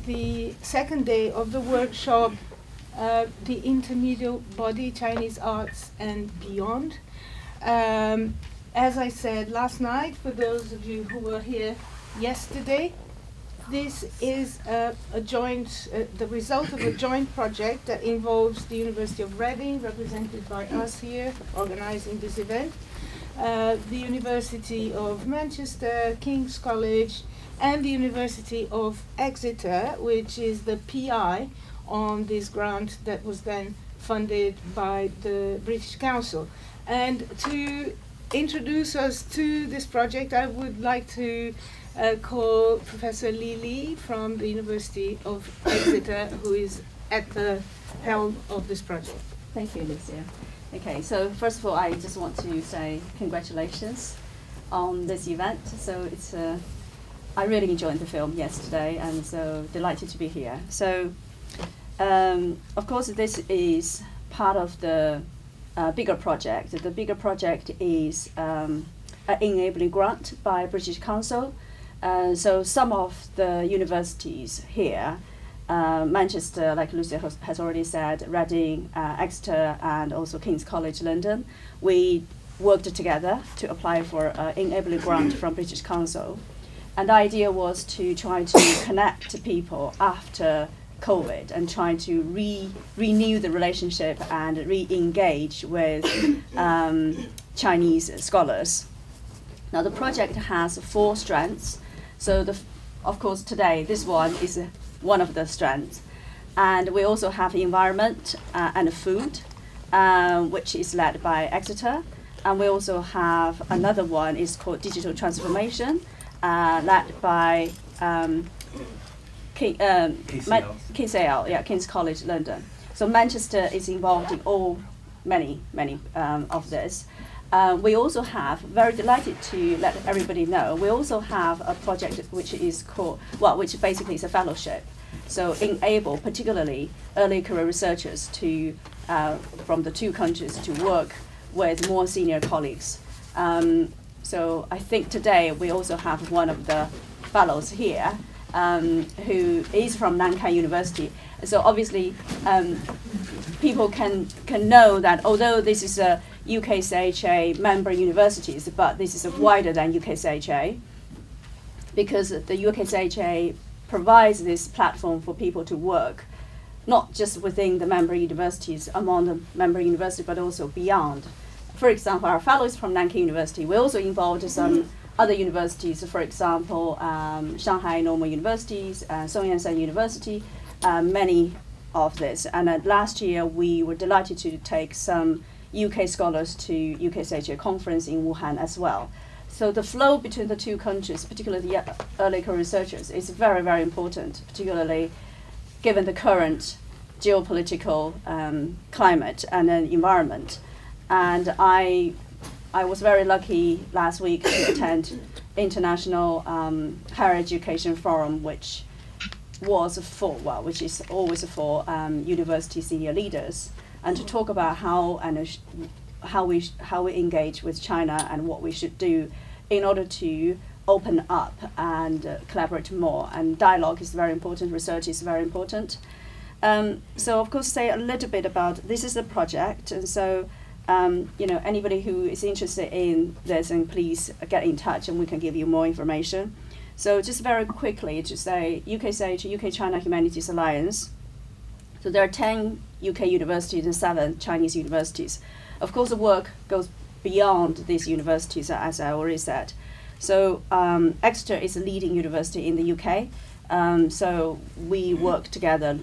the second day of the workshop, the Intermedial Body, Chinese Arts and Beyond. As I said last night, for those of you who were here yesterday, this is the result of a joint project that involves the University of Reading, represented by us here, organizing this event, the University of Manchester, King's College, and the University of Exeter, which is the PI on this grant that was then funded by the British Council. And to introduce us to this project, I would like to call Professor Li from the University of Exeter, who is at the helm of this project. Thank you, Lucia. Okay, so first of all, I just want to say congratulations on this event. So it's I really enjoyed the film yesterday, and so delighted to be here. So, of course, this is part of the bigger project. The bigger project is an enabling grant by British Council. So some of the universities here, Manchester, like Lucia has already said, Reading, Exeter, and also King's College London, we worked together to apply for an enabling grant from British Council. And the idea was to try to connect people after COVID and try to renew the relationship and re-engage with Chinese scholars. Now the project has 4 strands. So of course today this one is one of the strands. And we also have environment and food, which is led by Exeter. And we also have another one is called digital transformation, led by King's College London. So Manchester is involved in many of this. We also have, very delighted to let everybody know, we also have a project which is called, which basically is a fellowship. So enable particularly early career researchers to, from the 2 countries, to work with more senior colleagues. So I think today we also have one of the fellows here who is from Nankai University. So obviously people can know that although this is a UKCHA member universities, but this is wider than UKCHA, because the UKCHA provides this platform for people to work, not just within the member universities, among the member universities, but also beyond. For example, our fellows from Nankai University, we also involved some other universities, for example, Shanghai Normal Universities, Song Yat-sen University, many of this. And last year, we were delighted to take some UK scholars to UKCHA conference in Wuhan as well. So the flow between the 2 countries, particularly the early career researchers, is very, very important, particularly given the current geopolitical climate and environment. And I was very lucky last week to attend International Higher Education Forum, which is always for university senior leaders, and to talk about how we engage with China and what we should do in order to open up and collaborate more. And dialogue is very important. Research is very important. So of course, say a little bit about this is a project, and so. Anybody who is interested in this, and please get in touch and we can give you more information. So just very quickly to say, UKCH, UK-China Humanities Alliance. So there are 10 UK universities and 7 Chinese universities. Of course, the work goes beyond these universities, as I already said. So Exeter is a leading university in the UK. So we work together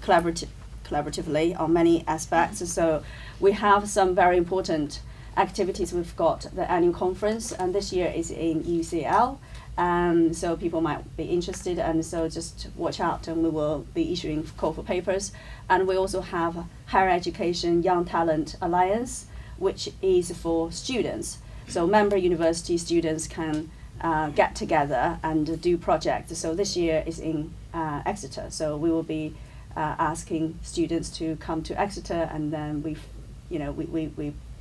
collaboratively on many aspects. So we have some very important activities. We've got the annual conference, and this year is in UCL. So people might be interested, and so just watch out, and we will be issuing call for papers. And we also have Higher Education Young Talent Alliance, which is for students. So member university students can get together and do projects. So this year is in Exeter. So we will be asking students to come to Exeter, and then we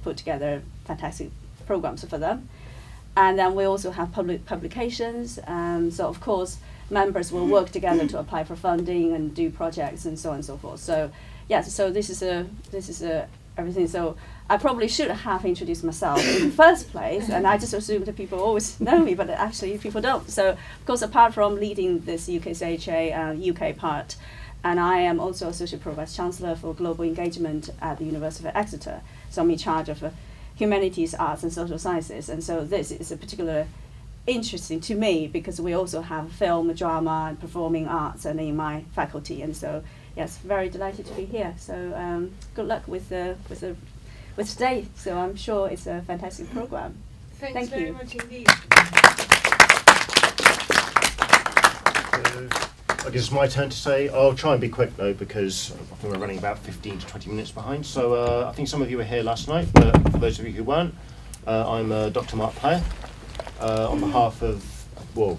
put together fantastic programs for them. And then we also have public publications. So of course, members will work together to apply for funding and do projects and so on and so forth. So yes, so this is everything. So I probably should have introduced myself in the first place, and I just assumed that people always know me, but actually people don't. So of course, apart from leading this UKCHA UK part, and I am also Associate Pro Vice Chancellor for Global Engagement at the University of Exeter. So I'm in charge of humanities, arts and social sciences, and so this is a particular interesting to me because we also have film, drama and performing arts and in my faculty, and so yes, very delighted to be here. So good luck with today. So I'm sure it's a fantastic program. Thanks Thank very you. much indeed. I guess it's my turn to say. I'll try and be quick though because I think we're running about 15 to 20 minutes behind. So I think some of you were here last night, but for those of you who weren't, I'm Dr. Mark Player. On behalf of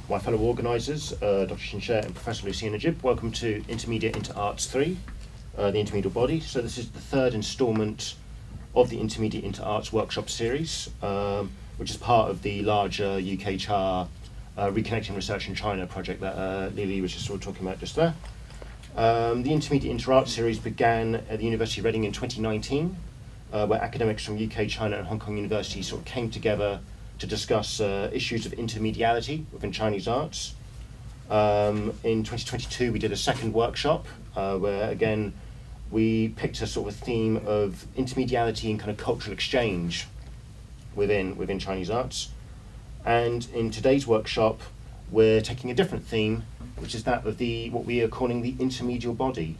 my fellow organisers, Dr. Shinshe and Professor Lucy Najib, welcome to Intermedia Interarts 3, the Intermedial body. So this is the third instalment of the Intermedia Interarts workshop series, which is part of the larger UK CHAR Reconnecting Research in China project that Lily was just sort of talking about just there. The Intermedia Interarts series began at the University of Reading in 2019, where academics from UK, China and Hong Kong universities sort of came together to discuss issues of intermediality within Chinese arts. In 2022, we did a second workshop where, again, we picked a sort of theme of intermediality and kind of cultural exchange within Chinese arts. And in today's workshop, we're taking a different theme, which is that of what we are calling the intermedial body.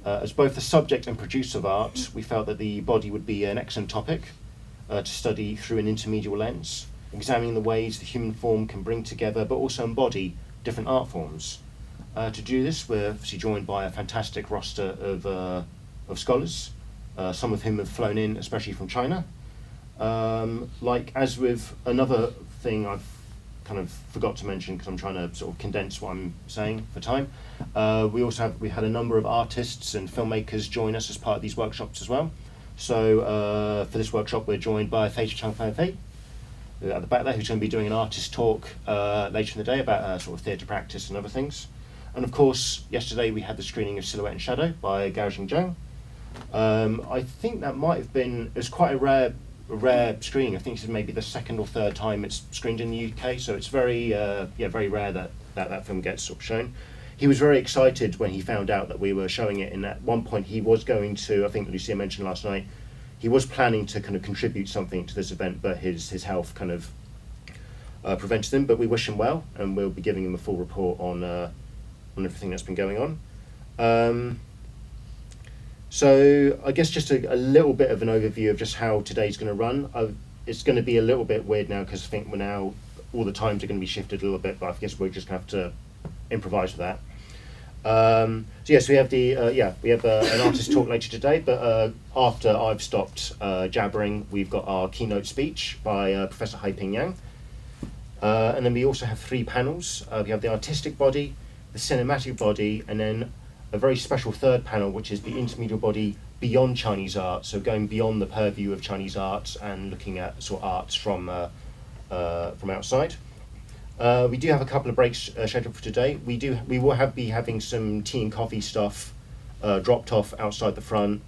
As both the subject and producer of art, we felt that the body would be an excellent topic to study through an intermedial lens, examining the ways the human form can bring together but also embody different art forms. To do this, we're obviously joined by a fantastic roster of scholars, some of whom have flown in, especially from China. Like as with another thing I've kind of forgot to mention because I'm trying to sort of condense what I'm saying for time. We had a number of artists and filmmakers join us as part of these workshops as well. So for this workshop, we're joined by Fei Chang Fan Fei at the back there, who's going to be doing an artist talk later in the day about sort of theatre practice and other things. And of course, yesterday we had the screening of Silhouette and Shadow by Gao Jingjiang. I think that might have been, it was quite a rare screening. I think this is maybe the second or third time it's screened in the UK, so it's very rare that film gets sort of shown. He was very excited when he found out that we were showing it, and at one point he was going to, I think Lucia mentioned last night, he was planning to kind of contribute something to this event, but his health kind of prevented him, but we wish him well, and we'll be giving him a full report on everything that's been going on. So I guess just a little bit of an overview of just how today's going to run. It's going to be a little bit weird now because I think all the times are going to be shifted a little bit, but I guess we're just going to have to improvise with that. So yes, we have an artist talk later today, but after I've stopped jabbering, we've got our keynote speech by Professor Haiping Yang. And then we also have 3 panels. We have the artistic body, the cinematic body, and then a very special third panel, which is the intermedial body beyond Chinese art, so going beyond the purview of Chinese arts and looking at sort of arts from outside. We do have a couple of breaks scheduled for today. We will be having some tea and coffee stuff dropped off outside the front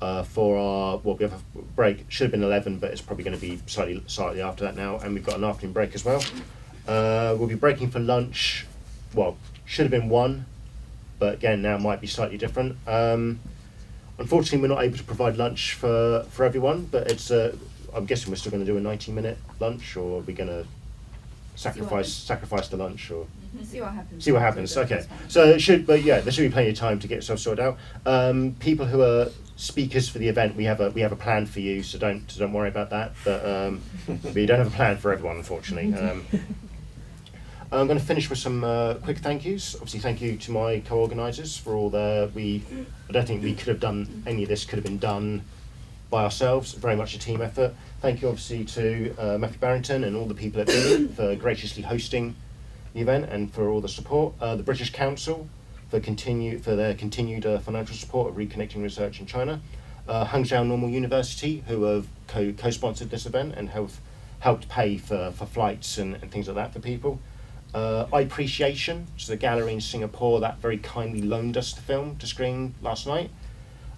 for our, we have a break, should have been 11, but it's probably going to be slightly after that now, and we've got an afternoon break as well. We'll be breaking for lunch, should have been 1, but again now might be slightly different. Unfortunately, we're not able to provide lunch for everyone, but it's I'm guessing we're still going to do a 90-minute lunch, or are we going to sacrifice the lunch, or see what happens. See what happens. Okay, so there should be plenty of time to get stuff sorted out. People who are speakers for the event, we have a plan for you, so don't worry about that. But we don't have a plan for everyone, unfortunately. I'm going to finish with some quick thank yous. Obviously, thank you to my co-organisers for all I don't think we could have done any of this. Could have been done by ourselves. Very much a team effort. Thank you, obviously, to Matthew Barrington and all the people at BIMI for graciously hosting the event and for all the support. The British Council for their continued financial support of reconnecting research in China. Hangzhou Normal University, who have co-sponsored this event and have helped pay for flights and things like that for people. Appreciation, which is a gallery in Singapore that very kindly loaned us the film to screen last night.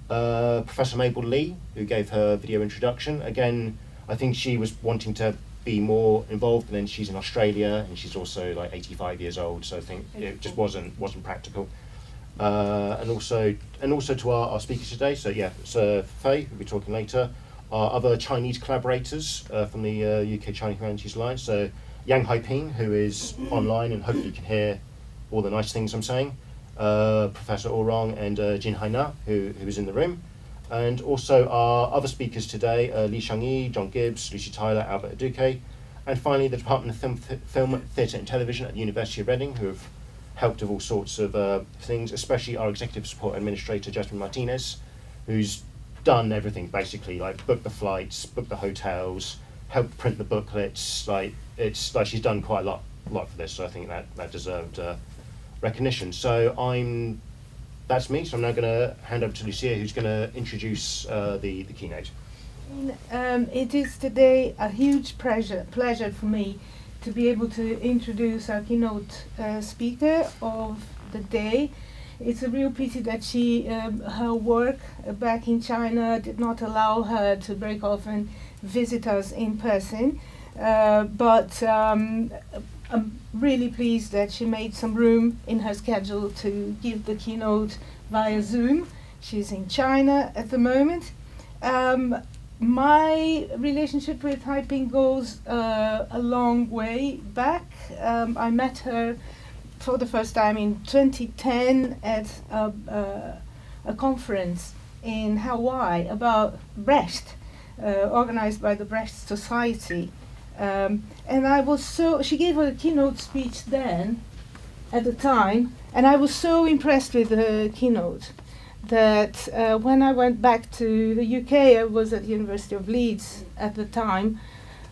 Professor Mabel Lee, who gave her video introduction. Again, I think she was wanting to be more involved, and then she's in Australia, and she's also like 85 years old, so I think it just wasn't practical. And also to our speakers today. So yeah, Sir Fei, who'll be talking later. Our other Chinese collaborators from the UK China Humanities Alliance. So Yang Haiping, who is online, and hopefully you can hear all the nice things I'm saying. Professor Orong and Jin Haina, who is in the room. And also our other speakers today, Li Shangyi, John Gibbs, Lucy Tyler, Albert Aduke, and finally the Department of Film, Theatre and Television at the University of Reading, who have helped with all sorts of things, especially our Executive Support Administrator, Jasmine Martinez, who's done everything basically, like booked the flights, booked the hotels, helped print the booklets, it's like she's done quite a lot for this, so I think that deserved recognition. So that's me, so I'm now going to hand over to Lucia, who's going to introduce the keynote. It is today a huge pleasure for me to be able to introduce our keynote speaker of the day. It's a real pity that her work back in China did not allow her to break off and visit us in person, but I'm really pleased that she made some room in her schedule to give the keynote via Zoom. She's in China at the moment. My relationship with Haiping goes a long way back. I met her for the first time in 2010 at a conference in Hawaii about Brecht, organized by the Brecht Society. And she gave a keynote speech then, at the time, and I was so impressed with the keynote that when I went back to the UK, I was at the University of Leeds at the time,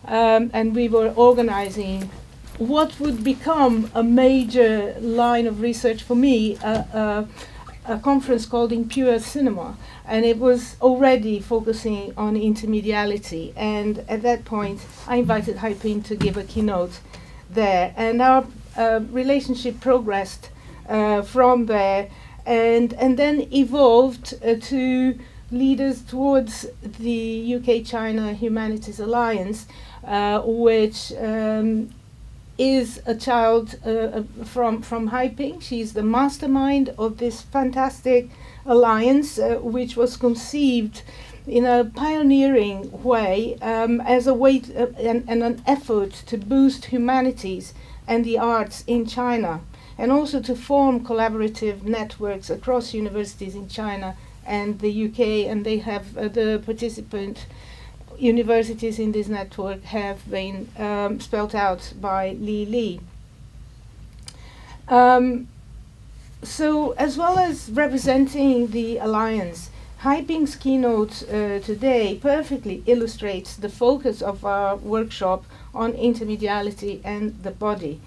and we were organizing what would become a major line of research for me, a conference called Impure Cinema, and it was already focusing on intermediality. And at that point, I invited Haiping to give a keynote there, and our relationship progressed from there, and then evolved to lead us towards the UK-China Humanities Alliance, which is a child from Haiping. She's the mastermind of this fantastic alliance, which was conceived in a pioneering way as a way and an effort to boost humanities and the arts in China, and also to form collaborative networks across universities in China and the UK, and they have the participant universities in this network have been spelled out by Li. So as well as representing the alliance, Haiping's keynote today perfectly illustrates the focus of our workshop on intermediality and the body.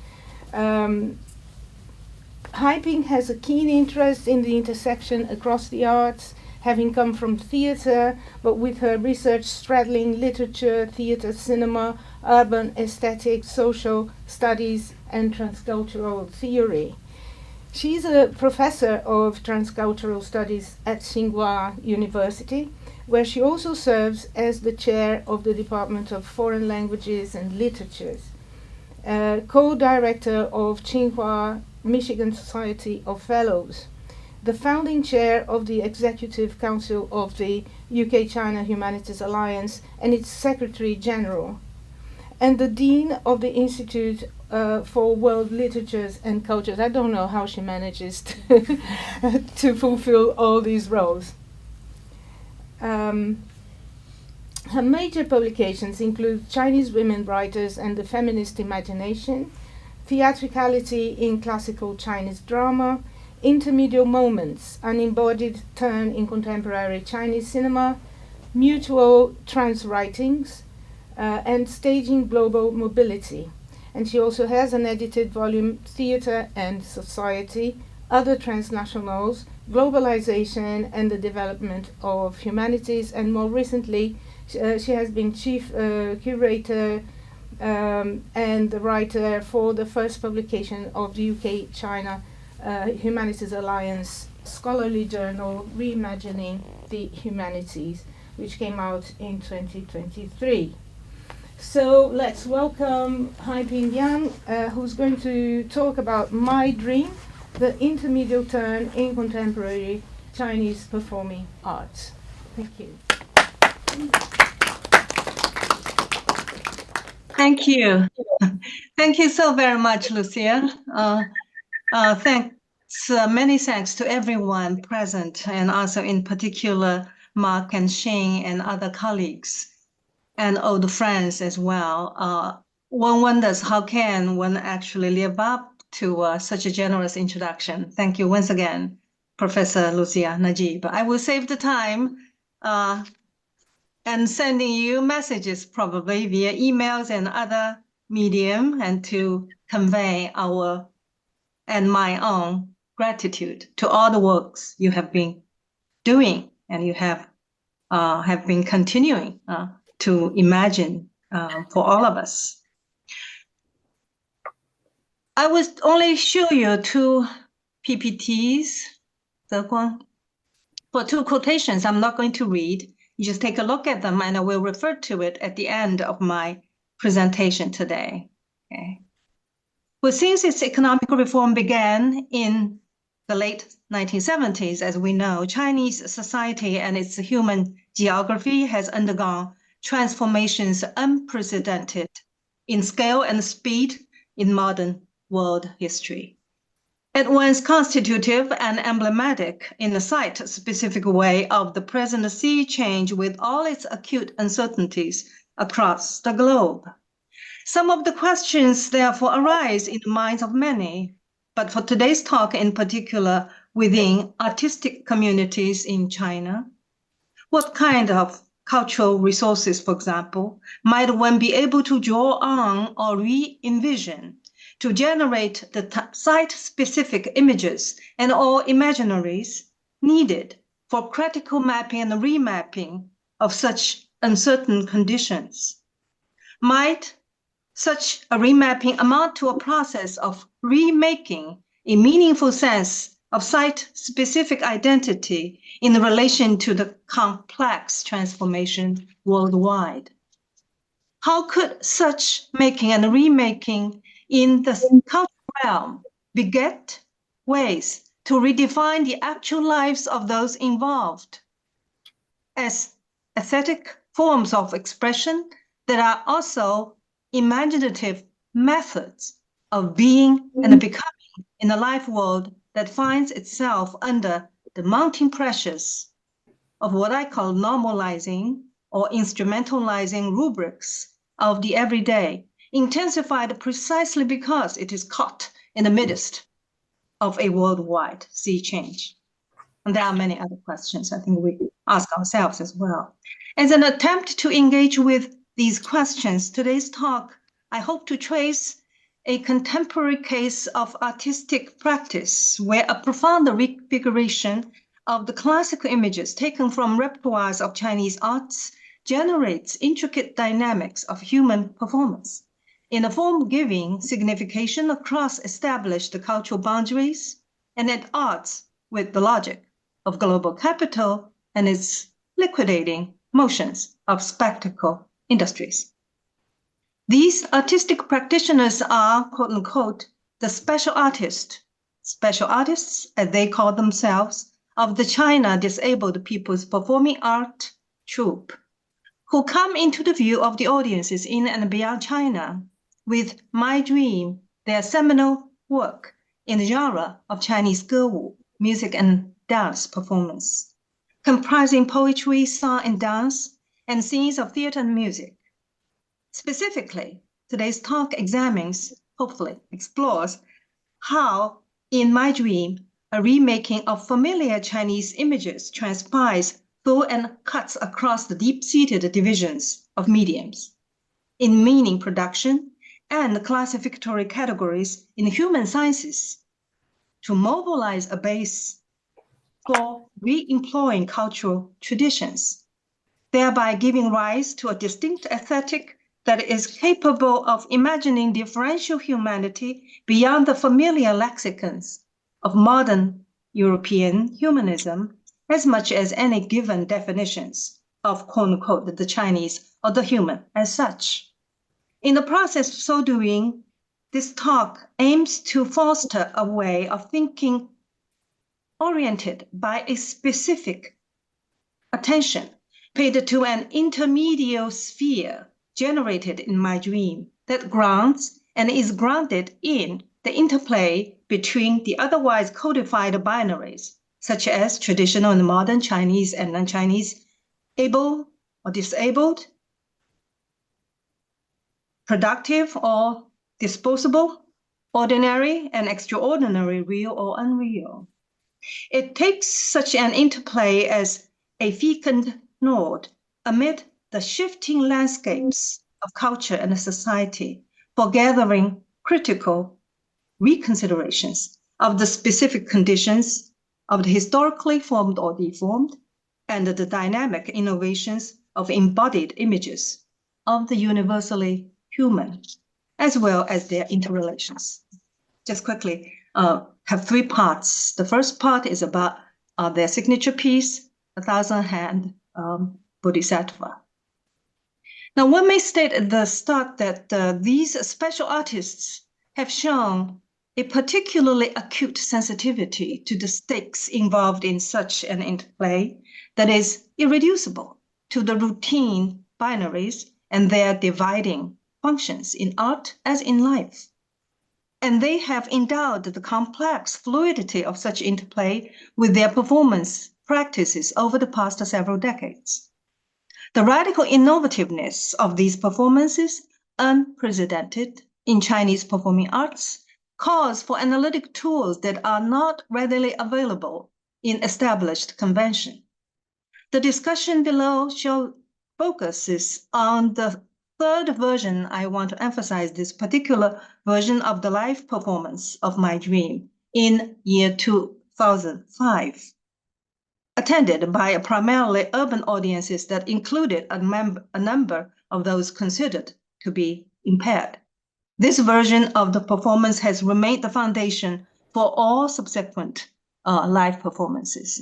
Haiping has a keen interest in the intersection across the arts, having come from theatre, but with her research straddling literature, theatre, cinema, urban aesthetics, social studies, and transcultural theory. She's a professor of transcultural studies at Tsinghua University, where she also serves as the chair of the Department of Foreign Languages and Literatures, co-director of Tsinghua Michigan Society of Fellows, the founding chair of the Executive Council of the UK-China Humanities Alliance and its Secretary General, and the Dean of the Institute for World Literatures and Cultures. I don't know how she manages to fulfill all these roles. Her major publications include Chinese Women Writers and the Feminist Imagination, Theatricality in Classical Chinese Drama, Intermedial Moments, an embodied turn in contemporary Chinese cinema, Mutual Trans Writings, and Staging Global Mobility. And she also has an edited volume, Theatre and Society, Other Transnationals, Globalization and the Development of Humanities, and more recently, she has been chief curator and the writer for the first publication of the UK-China Humanities Alliance scholarly journal, Reimagining the Humanities, which came out in 2023. So let's welcome Haiping, who's going to talk about My Dream, the intermedial turn in contemporary Chinese performing arts. Thank you. Thank you. Thank you so very much, Lucia. Many thanks to everyone present, and also in particular Mark and Shane and other colleagues and old friends as well. One wonders how can one actually live up to such a generous introduction. Thank you once again, Professor Lucia Najib. I will save the time and sending you messages probably via emails and other medium, and to convey our and my own gratitude to all the works you have been doing and you have been continuing to imagine for all of us. I will only show you two PPTs, for two quotations I'm not going to read. You just take a look at them and I will refer to it at the end of my presentation today. Okay. Well, since its economic reform began in the late 1970s, as we know, Chinese society and its human geography has undergone transformations unprecedented in scale and speed in modern world history. At once constitutive and emblematic in a site-specific way of the present sea change with all its acute uncertainties across the globe. Some of the questions therefore arise in the minds of many, but for today's talk in particular within artistic communities in China, what kind of cultural resources, for example, might one be able to draw on or re-envision to generate the site-specific images and or imaginaries needed for critical mapping and remapping of such uncertain conditions? Might such a remapping amount to a process of remaking a meaningful sense of site-specific identity in relation to the complex transformation worldwide? How could such making and remaking in the cultural realm beget ways to redefine the actual lives of those involved as aesthetic forms of expression that are also imaginative methods of being and becoming in a life world that finds itself under the mounting pressures of what I call normalizing or instrumentalizing rubrics of the everyday, intensified precisely because it is caught in the midst of a worldwide sea change. And there are many other questions I think we ask ourselves as well. As an attempt to engage with these questions, today's talk, I hope to trace a contemporary case of artistic practice where a profound re-figuration of the classical images taken from repertoires of Chinese arts generates intricate dynamics of human performance in a form giving signification across established cultural boundaries and at odds with the logic of global capital and its liquidating motions of spectacle industries. These artistic practitioners are, quote unquote, the special artists as they call themselves, of the China Disabled People's Performing Art Troupe, who come into the view of the audiences in and beyond China with My Dream, their seminal work in the genre of Chinese gewu, music and dance performance, comprising poetry, song and dance, and scenes of theater and music. Specifically, today's talk examines, hopefully explores, how in My Dream, a remaking of familiar Chinese images transpires through and cuts across the deep-seated divisions of mediums in meaning production and classificatory categories in human sciences to mobilize a base for re-employing cultural traditions, thereby giving rise to a distinct aesthetic that is capable of imagining differential humanity beyond the familiar lexicons of modern European humanism as much as any given definitions of quote-unquote the Chinese or the human as such. In the process of so doing, this talk aims to foster a way of thinking oriented by a specific attention paid to an intermedial sphere generated in my dream that grounds and is grounded in the interplay between the otherwise codified binaries, such as traditional and modern Chinese and non-Chinese, able or disabled, productive or disposable, ordinary and extraordinary, real or unreal. It takes such an interplay as a fecund node amid the shifting landscapes of culture and society for gathering critical reconsiderations of the specific conditions of the historically formed or deformed and the dynamic innovations of embodied images of the universally human, as well as their interrelations. Just quickly, have three parts. The first part is about their signature piece, 1,000-hand Bodhisattva. Now, one may state at the start that these special artists have shown a particularly acute sensitivity to the stakes involved in such an interplay that is irreducible to the routine binaries and their dividing functions in art as in life. And they have endowed the complex fluidity of such interplay with their performance practices over the past several decades. The radical innovativeness of these performances, unprecedented in Chinese performing arts, calls for analytic tools that are not readily available in established convention. The discussion below focuses on the third version. I want to emphasize this particular version of the live performance of my dream in year 2005, attended by primarily urban audiences that included a number of those considered to be impaired. This version of the performance has remained the foundation for all subsequent live performances.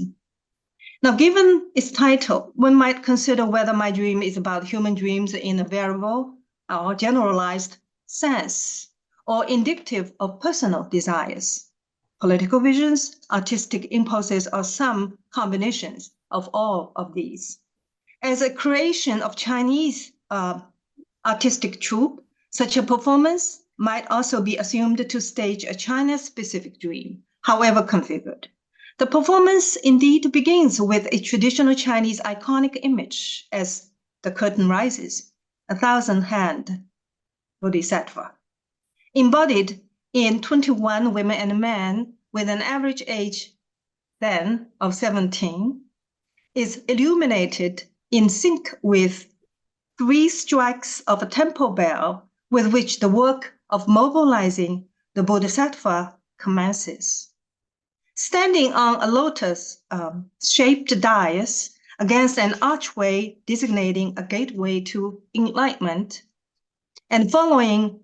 Now, given its title, one might consider whether my dream is about human dreams in a variable or generalized sense, or indicative of personal desires, political visions, artistic impulses, or some combinations of all of these. As a creation of Chinese artistic troupe, such a performance might also be assumed to stage a China-specific dream, however configured. The performance indeed begins with a traditional Chinese iconic image as the curtain rises, 1,000-hand Bodhisattva, embodied in 21 women and men with an average age then of 17, is illuminated in sync with 3 strikes of a temple bell with which the work of mobilizing the Bodhisattva commences. Standing on a lotus-shaped dais against an archway designating a gateway to enlightenment, and following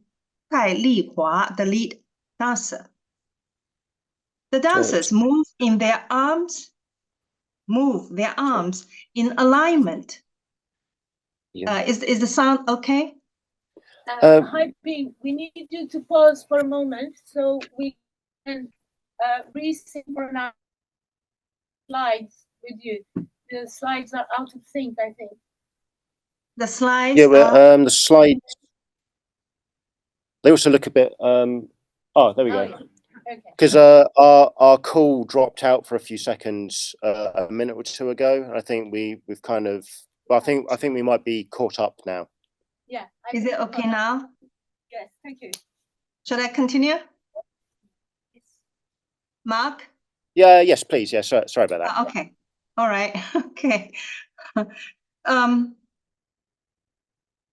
Cai Lihua, the lead dancer. The dancers move their arms in alignment. Yeah. Is the sound okay? Haiping, we need you to pause for a moment so we can resynchronize slides with you. The slides are out of sync, I think. The slides. Yeah, well, the slides. They also look a bit. Oh, there we go. Okay. Because our call dropped out for a few seconds a minute or two ago. I think we've kind of. Well, I think we might be caught up now. Yeah. Is it okay now? Yes, thank you. Should I continue? Mark? Yeah. Yes, please. Yeah. Sorry about that. Okay. All right. Okay.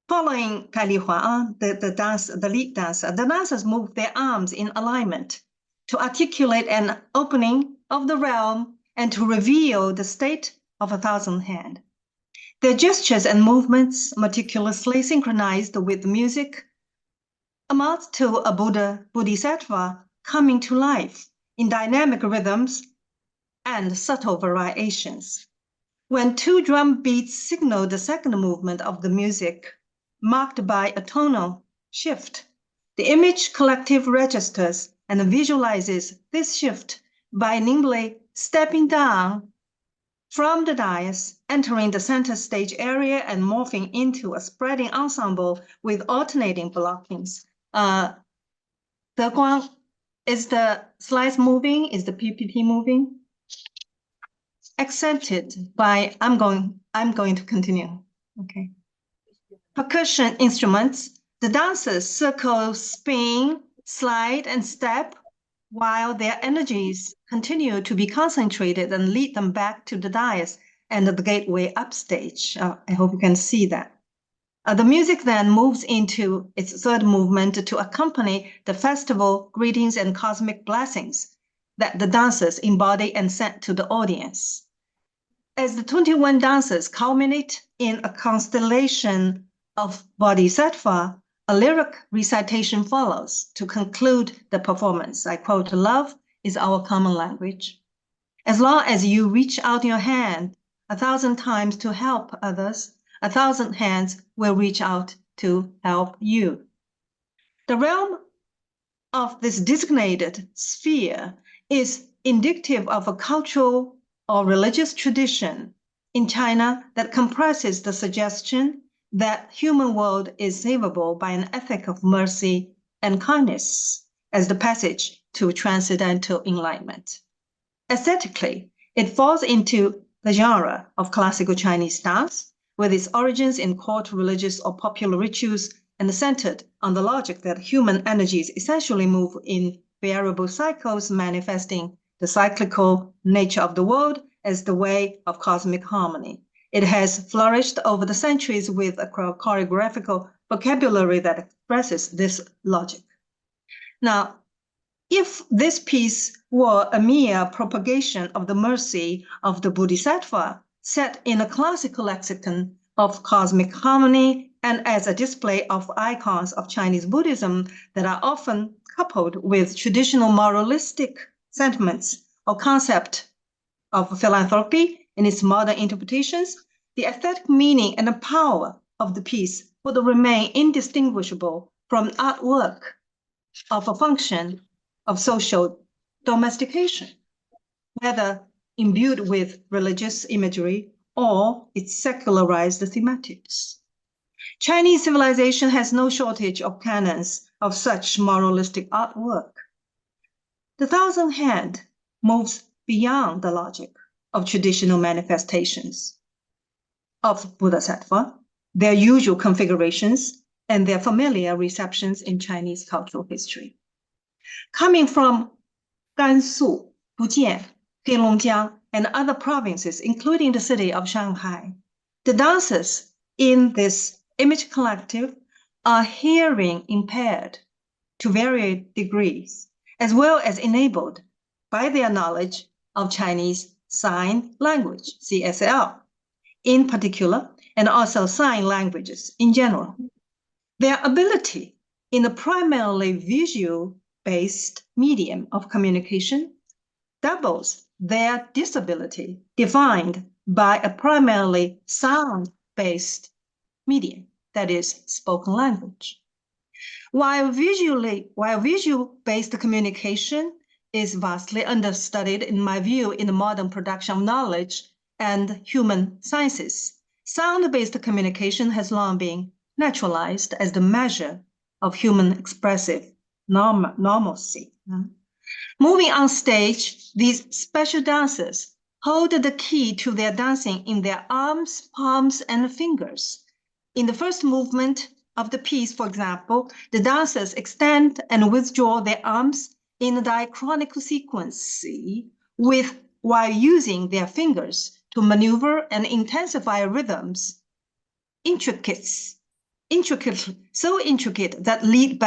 Following Cai Lihua, the lead dancer, the dancers move their arms in alignment to articulate an opening of the realm and to reveal the state of 1,000 hand. Their gestures and movements, meticulously synchronized with music, amounts to a bodhisattva coming to life in dynamic rhythms and subtle variations. When two drum beats signal the second movement of the music, marked by a tonal shift, the image collective registers and visualizes this shift by nimbly stepping down from the dais, entering the center stage area and morphing into a spreading ensemble with alternating blockings. Deguang, is the slides moving? Is the PPT moving? Accented by, I'm going to continue. Okay. Percussion instruments, the dancers circle, spin, slide, and step while their energies continue to be concentrated and lead them back to the dais and the gateway upstage. I hope you can see that. The music then moves into its third movement to accompany the festival greetings and cosmic blessings that the dancers embody and send to the audience. As the 21 dances culminate in a constellation of bodhisattva, a lyric recitation follows to conclude the performance. I quote, "Love is our common language. As long as you reach out your hand 1,000 times to help others, 1,000 hands will reach out to help you." The realm of this designated sphere is indicative of a cultural or religious tradition in China that comprises the suggestion that human world is savable by an ethic of mercy and kindness as the passage to transcendental enlightenment. Aesthetically, it falls into the genre of classical Chinese dance, with its origins in court religious or popular rituals and centered on the logic that human energies essentially move in variable cycles, manifesting the cyclical nature of the world as the way of cosmic harmony. It has flourished over the centuries with a choreographical vocabulary that expresses this logic. Now, if this piece were a mere propagation of the mercy of the Bodhisattva set in a classical lexicon of cosmic harmony and as a display of icons of Chinese Buddhism that are often coupled with traditional moralistic sentiments or concept of philanthropy in its modern interpretations, the aesthetic meaning and the power of the piece would remain indistinguishable from artwork of a function of social domestication, whether imbued with religious imagery or its secularized thematics. Chinese civilization has no shortage of canons of such moralistic artwork. The thousand hand moves beyond the logic of traditional manifestations of Bodhisattva, their usual configurations, and their familiar receptions in Chinese cultural history. Coming from Gansu, Fujian, Heilongjiang, and other provinces, including the city of Shanghai, the dancers in this image collective are hearing impaired to varying degrees, as well as enabled by their knowledge of Chinese Sign Language, CSL, in particular, and also sign languages in general. Their ability in a primarily visual-based medium of communication doubles their disability defined by a primarily sound-based medium, that is, spoken language. While visual-based communication is vastly understudied, in my view, in the modern production of knowledge and human sciences, sound-based communication has long been naturalized as the measure of human expressive normalcy. Moving on stage, these special dancers hold the key to their dancing in their arms, palms, and fingers. In the first movement of the piece, for example, the dancers extend and withdraw their arms in a diachronic sequence while using their fingers to maneuver and intensify rhythms, so intricate that lead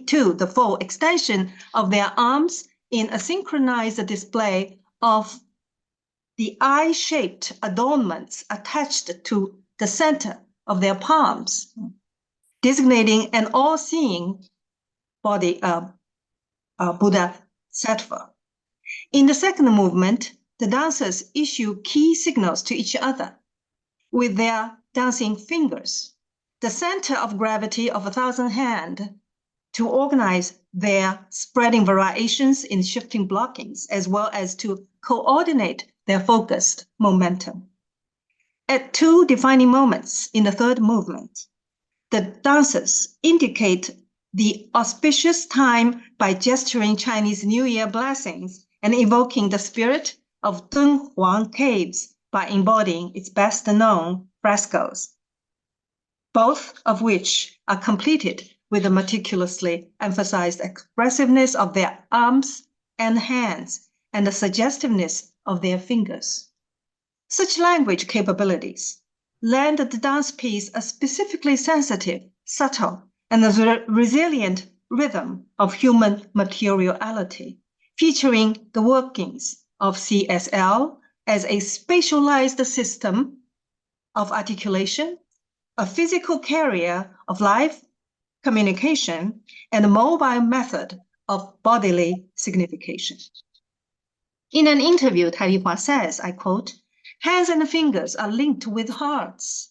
to the full extension of their arms in a synchronized display of the eye-shaped adornments attached to the center of their palms, designating an all-seeing body Buddha sattva. In the second movement, the dancers issue key signals to each other with their dancing fingers, the center of gravity of 1,000 hands, to organize their spreading variations in shifting blockings, as well as to coordinate their focused momentum. At two defining moments in the third movement, the dancers indicate the auspicious time by gesturing Chinese New Year blessings and evoking the spirit of Dunhuang Caves by embodying its best known frescoes, both of which are completed with the meticulously emphasized expressiveness of their arms and hands and the suggestiveness of their fingers. Such language capabilities lend the dance piece a specifically sensitive, subtle, and a resilient rhythm of human materiality, featuring the workings of CSL as a spatialized system of articulation, a physical carrier of life, communication, and a mobile method of bodily signification. In an interview, Taihua says, I quote, "Hands and fingers are linked with hearts.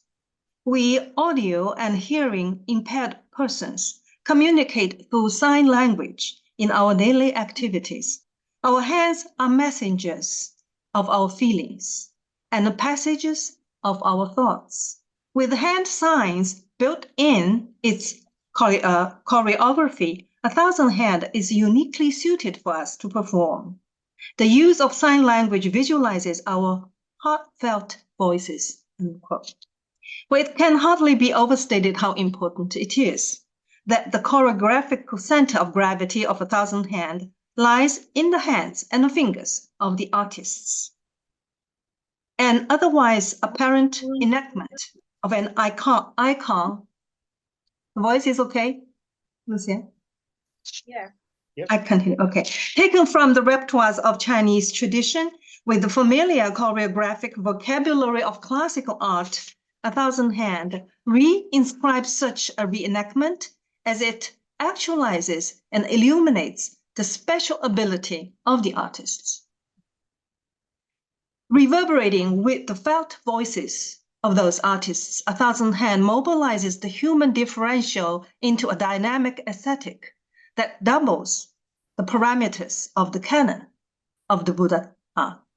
We audio and hearing impaired persons communicate through sign language in our daily activities. Our hands are messengers of our feelings and passages of our thoughts. With hand signs built in its choreography, 1,000 Hand is uniquely suited for us to perform. The use of sign language visualizes our heartfelt voices." Unquote. Well, it can hardly be overstated how important it is that the choreographical center of gravity of 1,000 Hand lies in the hands and the fingers of the artists. An otherwise apparent enactment of an icon. The voice is okay, Lucia? Yeah. Yep. I continue. Okay. Taken from the repertoires of Chinese tradition with the familiar choreographic vocabulary of classical art, 1,000 Hand re-inscribes such a reenactment as it actualizes and illuminates the special ability of the artists. Reverberating with the felt voices of those artists, 1,000 Hand mobilizes the human differential into a dynamic aesthetic that doubles the parameters of the canon of the Buddha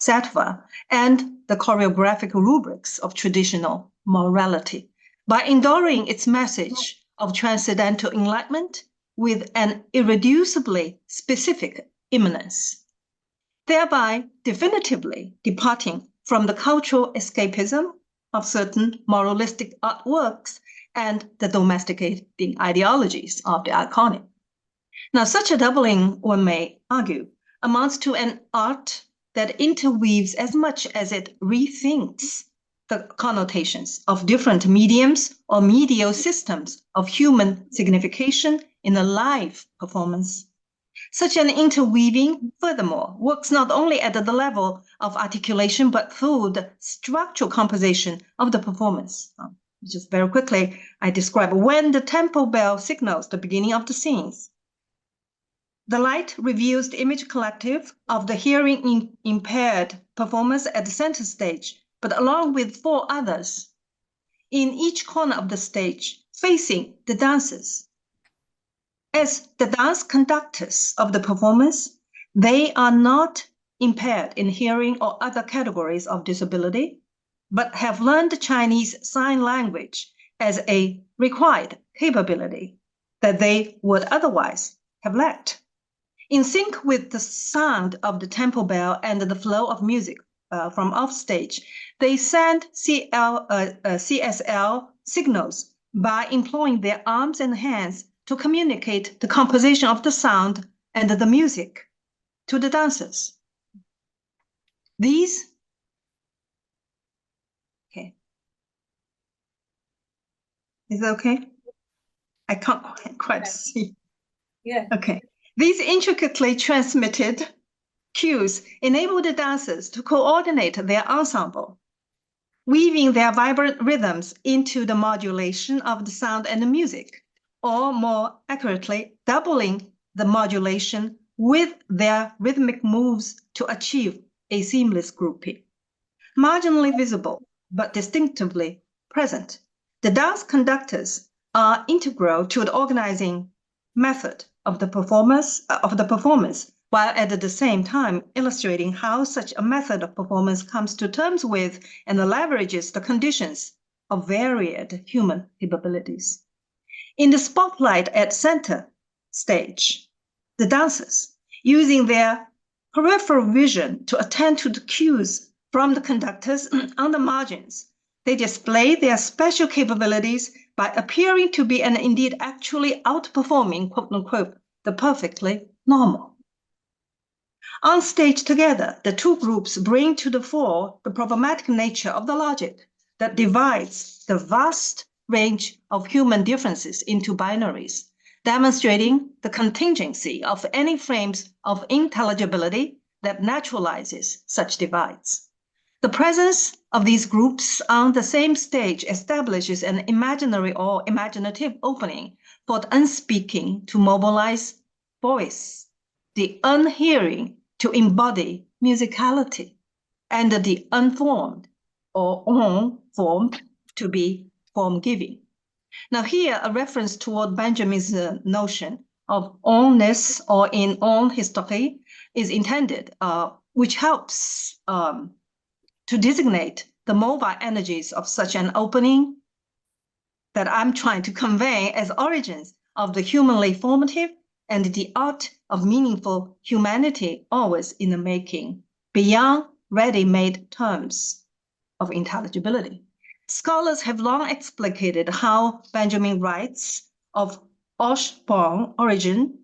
sattva and the choreographic rubrics of traditional morality by enduring its message of transcendental enlightenment with an irreducibly specific immanence, thereby definitively departing from the cultural escapism of certain moralistic artworks and the domesticating ideologies of the iconic. Now, such a doubling, one may argue, amounts to an art that interweaves as much as it rethinks the connotations of different mediums or medial systems of human signification in a live performance. Such an interweaving, furthermore, works not only at the level of articulation, but through the structural composition of the performance. Just very quickly, I describe when the temple bell signals the beginning of the scenes. The light reveals the image collective of the hearing impaired performers at the center stage, but along with 4 others in each corner of the stage, facing the dancers. As the dance conductors of the performance, they are not impaired in hearing or other categories of disability, but have learned Chinese Sign Language as a required capability that they would otherwise have lacked. In sync with the sound of the temple bell and the flow of music from offstage, they send CSL signals by employing their arms and hands to communicate the composition of the sound and the music to the dancers. These, okay. Is that okay? I can't quite see. Yeah. Okay. These intricately transmitted cues enable the dancers to coordinate their ensemble, weaving their vibrant rhythms into the modulation of the sound and the music, or more accurately, doubling the modulation with their rhythmic moves to achieve a seamless grouping. Marginally visible, but distinctively present, the dance conductors are integral to the organizing method of the performance, while at the same time illustrating how such a method of performance comes to terms with and leverages the conditions of varied human capabilities. In the spotlight at center stage, the dancers, using their peripheral vision to attend to the cues from the conductors on the margins, they display their special capabilities by appearing to be and indeed actually outperforming, quote unquote, the perfectly normal. On stage together, the two groups bring to the fore the problematic nature of the logic that divides the vast range of human differences into binaries, demonstrating the contingency of any frames of intelligibility that naturalizes such divides. The presence of these groups on the same stage establishes an imaginary or imaginative opening for the unspeaking to mobilize voice, the unhearing to embody musicality, and the unformed or unformed to be form-giving. Now here, a reference toward Benjamin's notion of onness or in on history is intended, which helps to designate the mobile energies of such an opening that I'm trying to convey as origins of the humanly formative and the art of meaningful humanity always in the making, beyond ready-made terms of intelligibility. Scholars have long explicated how Benjamin writes of Osh-born origin,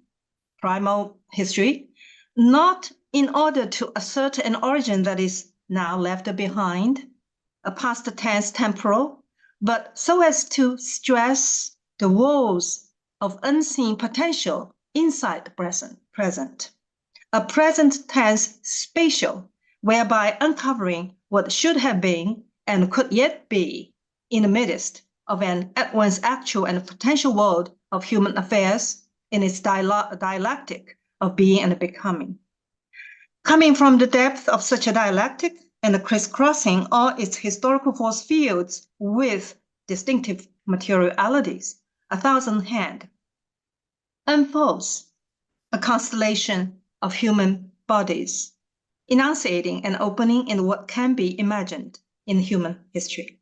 primal history, not in order to assert an origin that is now left behind, a past tense temporal, but so as to stress the walls of unseen potential inside the present, a present tense spatial, whereby uncovering what should have been and could yet be in the midst of an at once actual and potential world of human affairs in its dialectic of being and becoming. Coming from the depth of such a dialectic and crisscrossing all its historical force fields with distinctive materialities, A Thousand Hand unfolds a constellation of human bodies, enunciating an opening in what can be imagined in human history.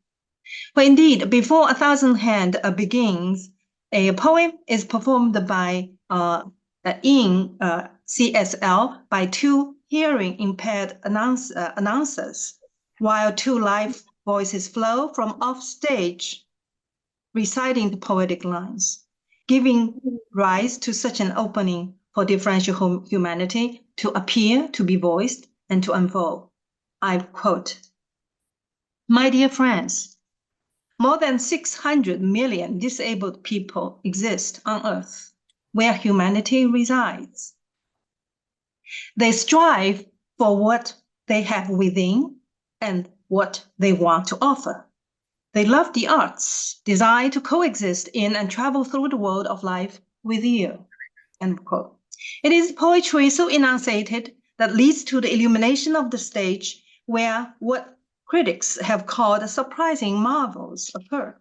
For indeed, before A Thousand Hand begins, a poem is performed by in CSL by two hearing impaired announcers, while two live voices flow from off stage, reciting the poetic lines, giving rise to such an opening for differential humanity to appear, to be voiced, and to unfold. I quote, "My dear friends, more than 600 million disabled people exist on Earth, where humanity resides. They strive for what they have within and what they want to offer. They love the arts, desire to coexist in and travel through the world of life with you." End quote. It is poetry so enunciated that leads to the illumination of the stage, where what critics have called surprising marvels occur.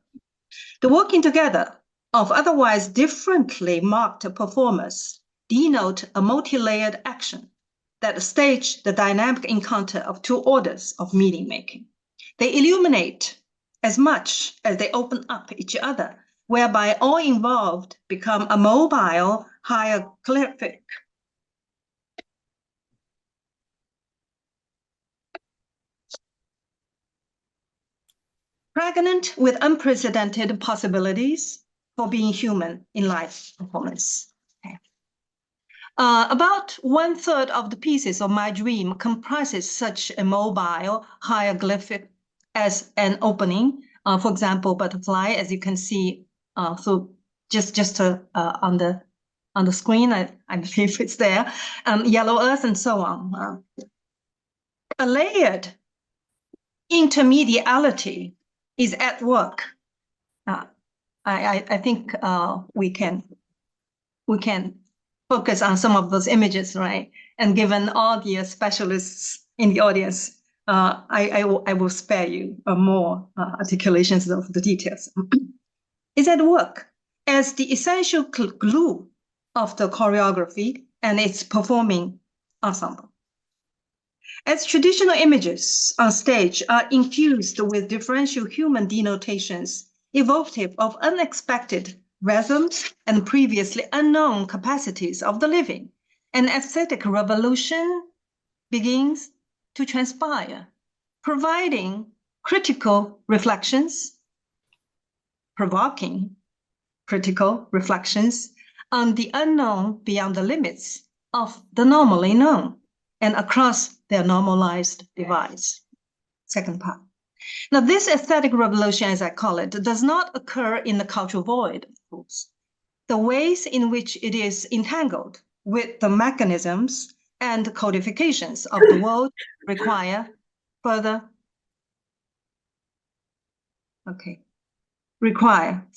The working together of otherwise differently marked performers denote a multi-layered action that stage the dynamic encounter of two orders of meaning making. They illuminate as much as they open up each other, whereby all involved become a mobile hieroglyphic. Pregnant with unprecedented possibilities for being human in live performance. Okay. About 1/3 of the pieces of my dream comprises such a mobile hieroglyphic as an opening. For example, butterfly, as you can see through just on the on the screen. I believe it's there. Yellow Earth and so on. A layered intermediality is at work. I think we can focus on some of those images, right? And given all the specialists in the audience, I will spare you more articulations of the details. Is at work as the essential glue of the choreography and its performing ensemble. As traditional images on stage are infused with differential human denotations, evocative of unexpected rhythms and previously unknown capacities of the living, an aesthetic revolution begins to transpire, providing critical reflections, provoking critical reflections on the unknown beyond the limits of the normally known and across their normalized divides. Second part. Now, this aesthetic revolution, as I call it, does not occur in the cultural void, of course. The ways in which it is entangled with the mechanisms and codifications of the world require further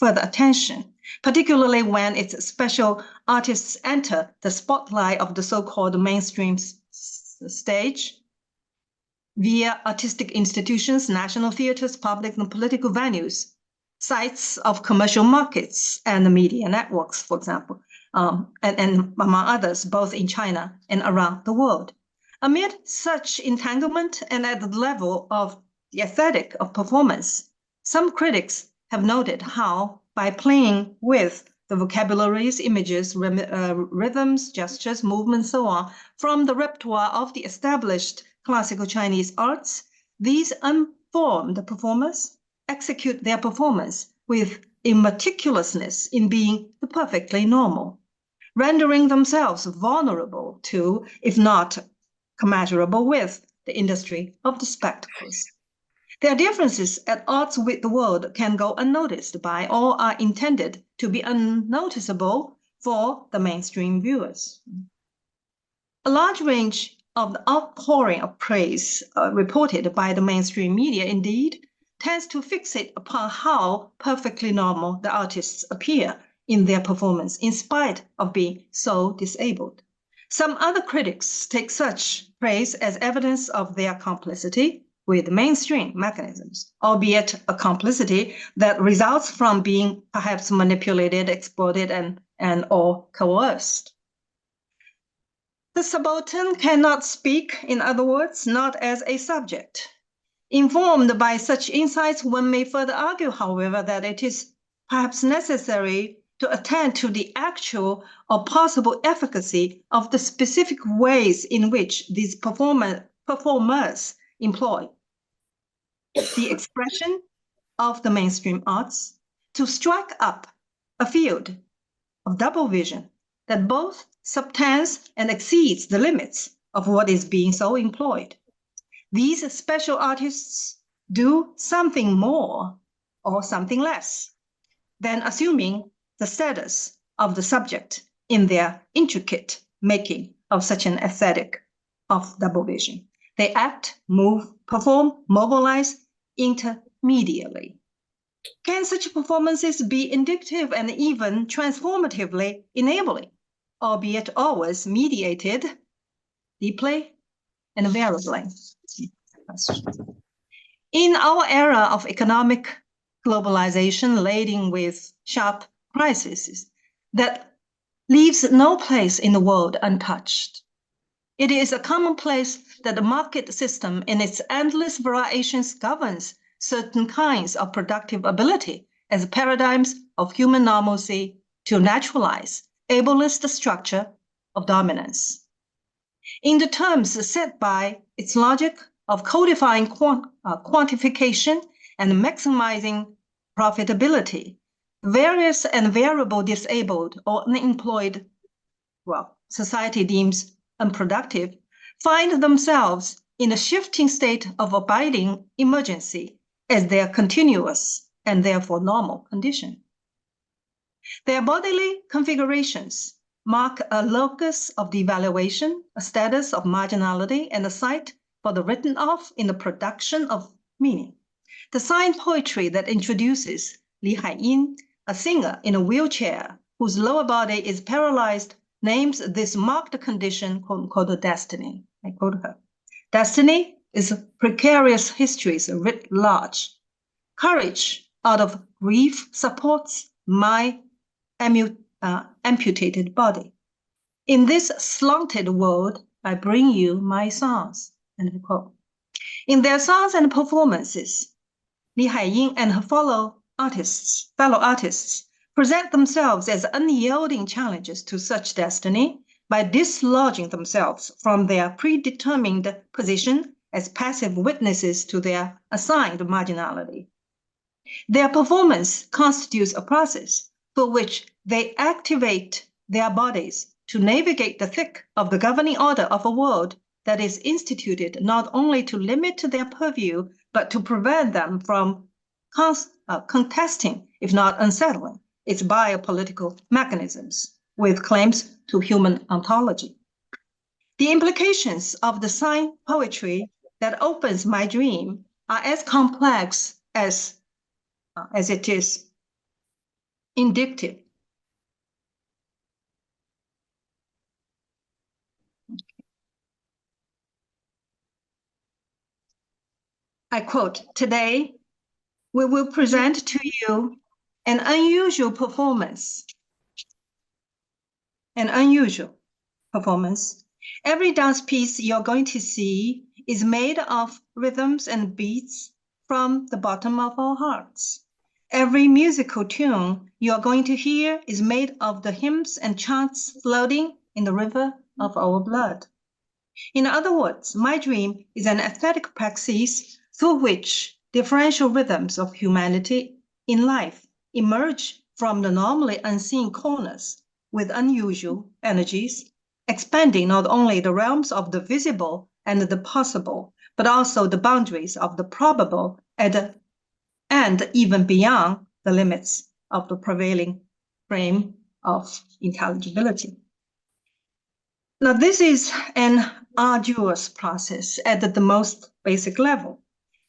attention, particularly when its special artists enter the spotlight of the so-called mainstream stage via artistic institutions, national theaters, public and political venues, sites of commercial markets and media networks, for example, and among others, both in China and around the world. Amid such entanglement and at the level of the aesthetic of performance, some critics have noted how, by playing with the vocabularies, images, rhythms, gestures, movements, so on, from the repertoire of the established classical Chinese arts, these unformed performers execute their performance with a meticulousness in being the perfectly normal, rendering themselves vulnerable to, if not commensurable with, the industry of the spectacles. Their differences at odds with the world can go unnoticed by or are intended to be unnoticeable for the mainstream viewers. A large range of the outpouring of praise reported by the mainstream media indeed tends to fixate upon how perfectly normal the artists appear in their performance in spite of being so disabled. Some other critics take such praise as evidence of their complicity with mainstream mechanisms, albeit a complicity that results from being perhaps manipulated, exploited, and or coerced. The subaltern cannot speak, in other words, not as a subject. Informed by such insights, one may further argue, however, that it is perhaps necessary to attend to the actual or possible efficacy of the specific ways in which these performers employ the expression of the mainstream arts to strike up a field of double vision that both subtends and exceeds the limits of what is being so employed. These special artists do something more or something less than assuming the status of the subject in their intricate making of such an aesthetic of double vision. They act, move, perform, mobilize intermedially. Can such performances be indicative and even transformatively enabling, albeit always mediated deeply and variably? In our era of economic globalization laden with sharp crises that leaves no place in the world untouched, it is a commonplace that the market system in its endless variations governs certain kinds of productive ability as paradigms of human normalcy to naturalize ableist structure of dominance. In the terms set by its logic of codifying quantification and maximizing profitability, various and variable disabled or unemployed, society deems unproductive, find themselves in a shifting state of abiding emergency as their continuous and therefore normal condition. Their bodily configurations mark a locus of devaluation, a status of marginality, and a site for the written off in the production of meaning. The sign poetry that introduces Li Haiying, a singer in a wheelchair whose lower body is paralyzed, names this marked condition called destiny. I quote her. Destiny is precarious histories writ large. Courage out of grief supports my amputated body. In this slanted world, I bring you my songs. End of quote. In their songs and performances, Li Haiying and her fellow artists present themselves as unyielding challenges to such destiny by dislodging themselves from their predetermined position as passive witnesses to their assigned marginality. Their performance constitutes a process for which they activate their bodies to navigate the thick of the governing order of a world that is instituted not only to limit their purview, but to prevent them from contesting, if not unsettling, its biopolitical mechanisms with claims to human ontology. The implications of the sign poetry that opens my dream are as complex as it is indicative. I quote, "Today, we will present to you an unusual performance. Every dance piece you're going to see is made of rhythms and beats from the bottom of our hearts. Every musical tune you're going to hear is made of the hymns and chants floating in the river of our blood. In other words, my dream is an aesthetic praxis through which differential rhythms of humanity in life emerge from the normally unseen corners with unusual energies, expanding not only the realms of the visible and the possible, but also the boundaries of the probable and even beyond the limits of the prevailing frame of intelligibility." Now, this is an arduous process at the most basic level,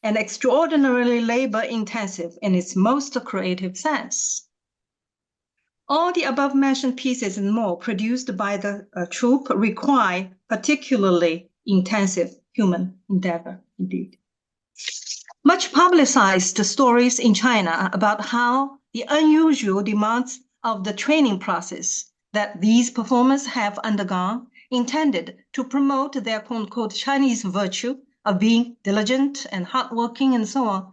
and extraordinarily labor-intensive in its most creative sense. All the above-mentioned pieces and more produced by the troupe require particularly intensive human endeavor, indeed. Much publicized stories in China about how the unusual demands of the training process that these performers have undergone, intended to promote their quote-unquote Chinese virtue of being diligent and hardworking and so on,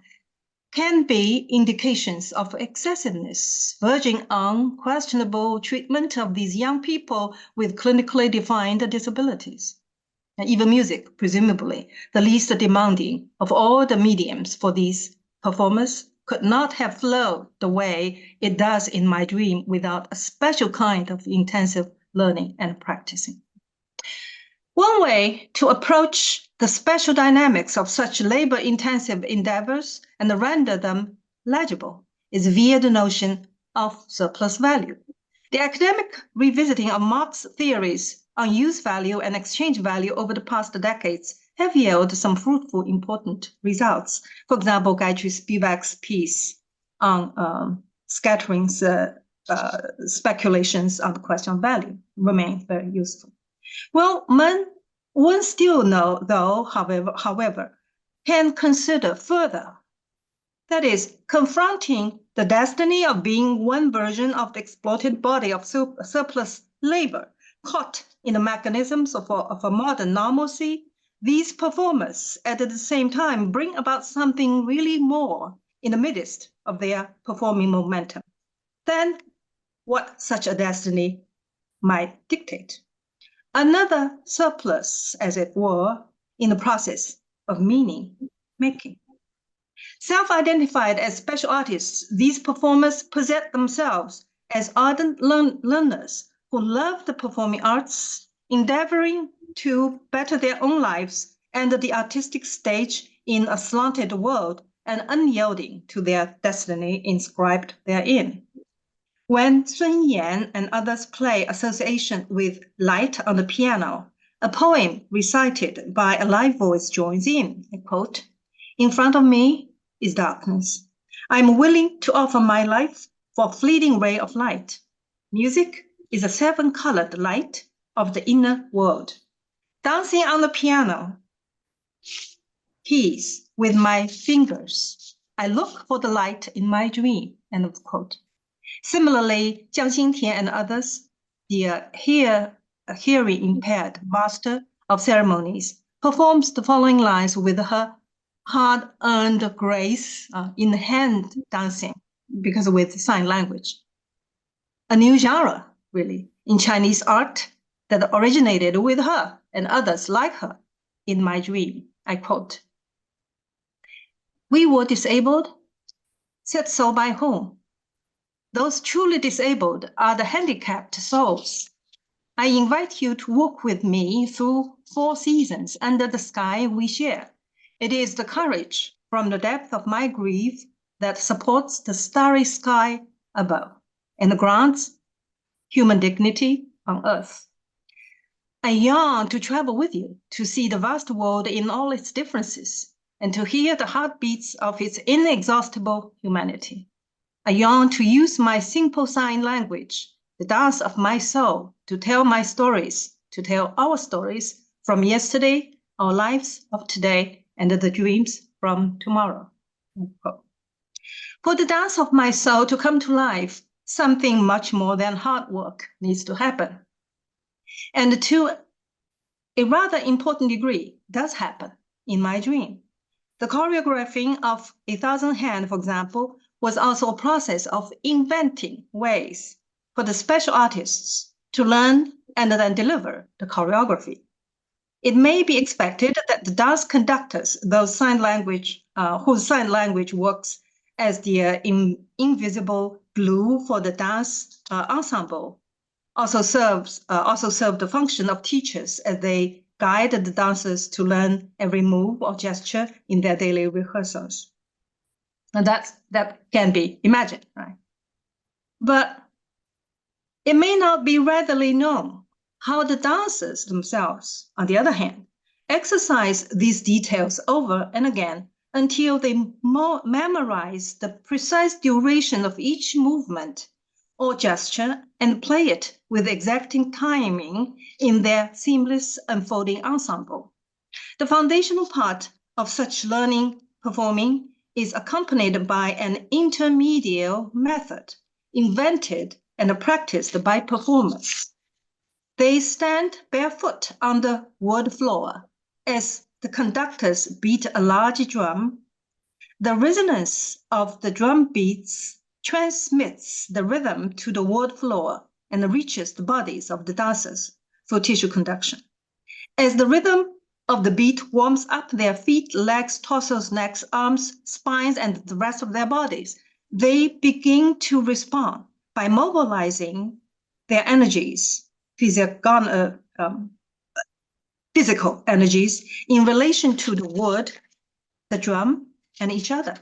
can be indications of excessiveness, verging on questionable treatment of these young people with clinically defined disabilities. And even music, presumably, the least demanding of all the mediums for these performers, could not have flowed the way it does in my dream without a special kind of intensive learning and practicing. One way to approach the special dynamics of such labor-intensive endeavors and render them legible is via the notion of surplus value. The academic revisiting of Marx's theories on use value and exchange value over the past decades have yielded some fruitful, important results. For example, Gayatri Spivak's piece on Scattering's speculations on the question of value remain very useful. Well, one still know, though, however, can consider further. That is, confronting the destiny of being one version of the exploited body of surplus labor, caught in the mechanisms of a modern normalcy, these performers at the same time bring about something really more in the midst of their performing momentum than what such a destiny might dictate. Another surplus, as it were, in the process of meaning making. Self-identified as special artists, these performers present themselves as ardent learners who love the performing arts, endeavoring to better their own lives and the artistic stage in a slanted world and unyielding to their destiny inscribed therein. When Sun Yan and others play association with light on the piano, a poem recited by a live voice joins in. I quote, "In front of me is darkness. I am willing to offer my life for a fleeting ray of light. Music is a seven-colored light of the inner world. Dancing on the piano keys with my fingers. I look for the light in my dream." End of quote. Similarly, Jiang Xingtian and others, the hearing impaired master of ceremonies, performs the following lines with her hard-earned grace in hand dancing, because with sign language. A new genre, really, in Chinese art that originated with her and others like her in my dream. I quote, "We were disabled, said so by whom? Those truly disabled are the handicapped souls. I invite you to walk with me through 4 seasons under the sky we share. It is the courage from the depth of my grief that supports the starry sky above and grants human dignity on earth. I yearn to travel with you, to see the vast world in all its differences, and to hear the heartbeats of its inexhaustible humanity. I yearn to use my simple sign language, the dance of my soul, to tell my stories, to tell our stories from yesterday, our lives of today, and the dreams from tomorrow." For the dance of my soul to come to life, something much more than hard work needs to happen. And to a rather important degree, does happen in my dream. The choreographing of 1,000 Hands, for example, was also a process of inventing ways for the special artists to learn and then deliver the choreography. It may be expected that the dance conductors, those sign language, whose sign language works as the invisible glue for the dance ensemble, also serve the function of teachers as they guide the dancers to learn every move or gesture in their daily rehearsals. And that can be imagined, right? But it may not be readily known how the dancers themselves, on the other hand, exercise these details over and again until they memorize the precise duration of each movement or gesture and play it with exacting timing in their seamless unfolding ensemble. The foundational part of such learning performing is accompanied by an intermedial method invented and practiced by performers. They stand barefoot on the wood floor as the conductors beat a large drum. The resonance of the drum beats transmits the rhythm to the wood floor and reaches the bodies of the dancers through tissue conduction. As the rhythm of the beat warms up their feet, legs, torsos, necks, arms, spines, and the rest of their bodies, they begin to respond by mobilizing their energies, physical energies, in relation to the wood, the drum, and each other.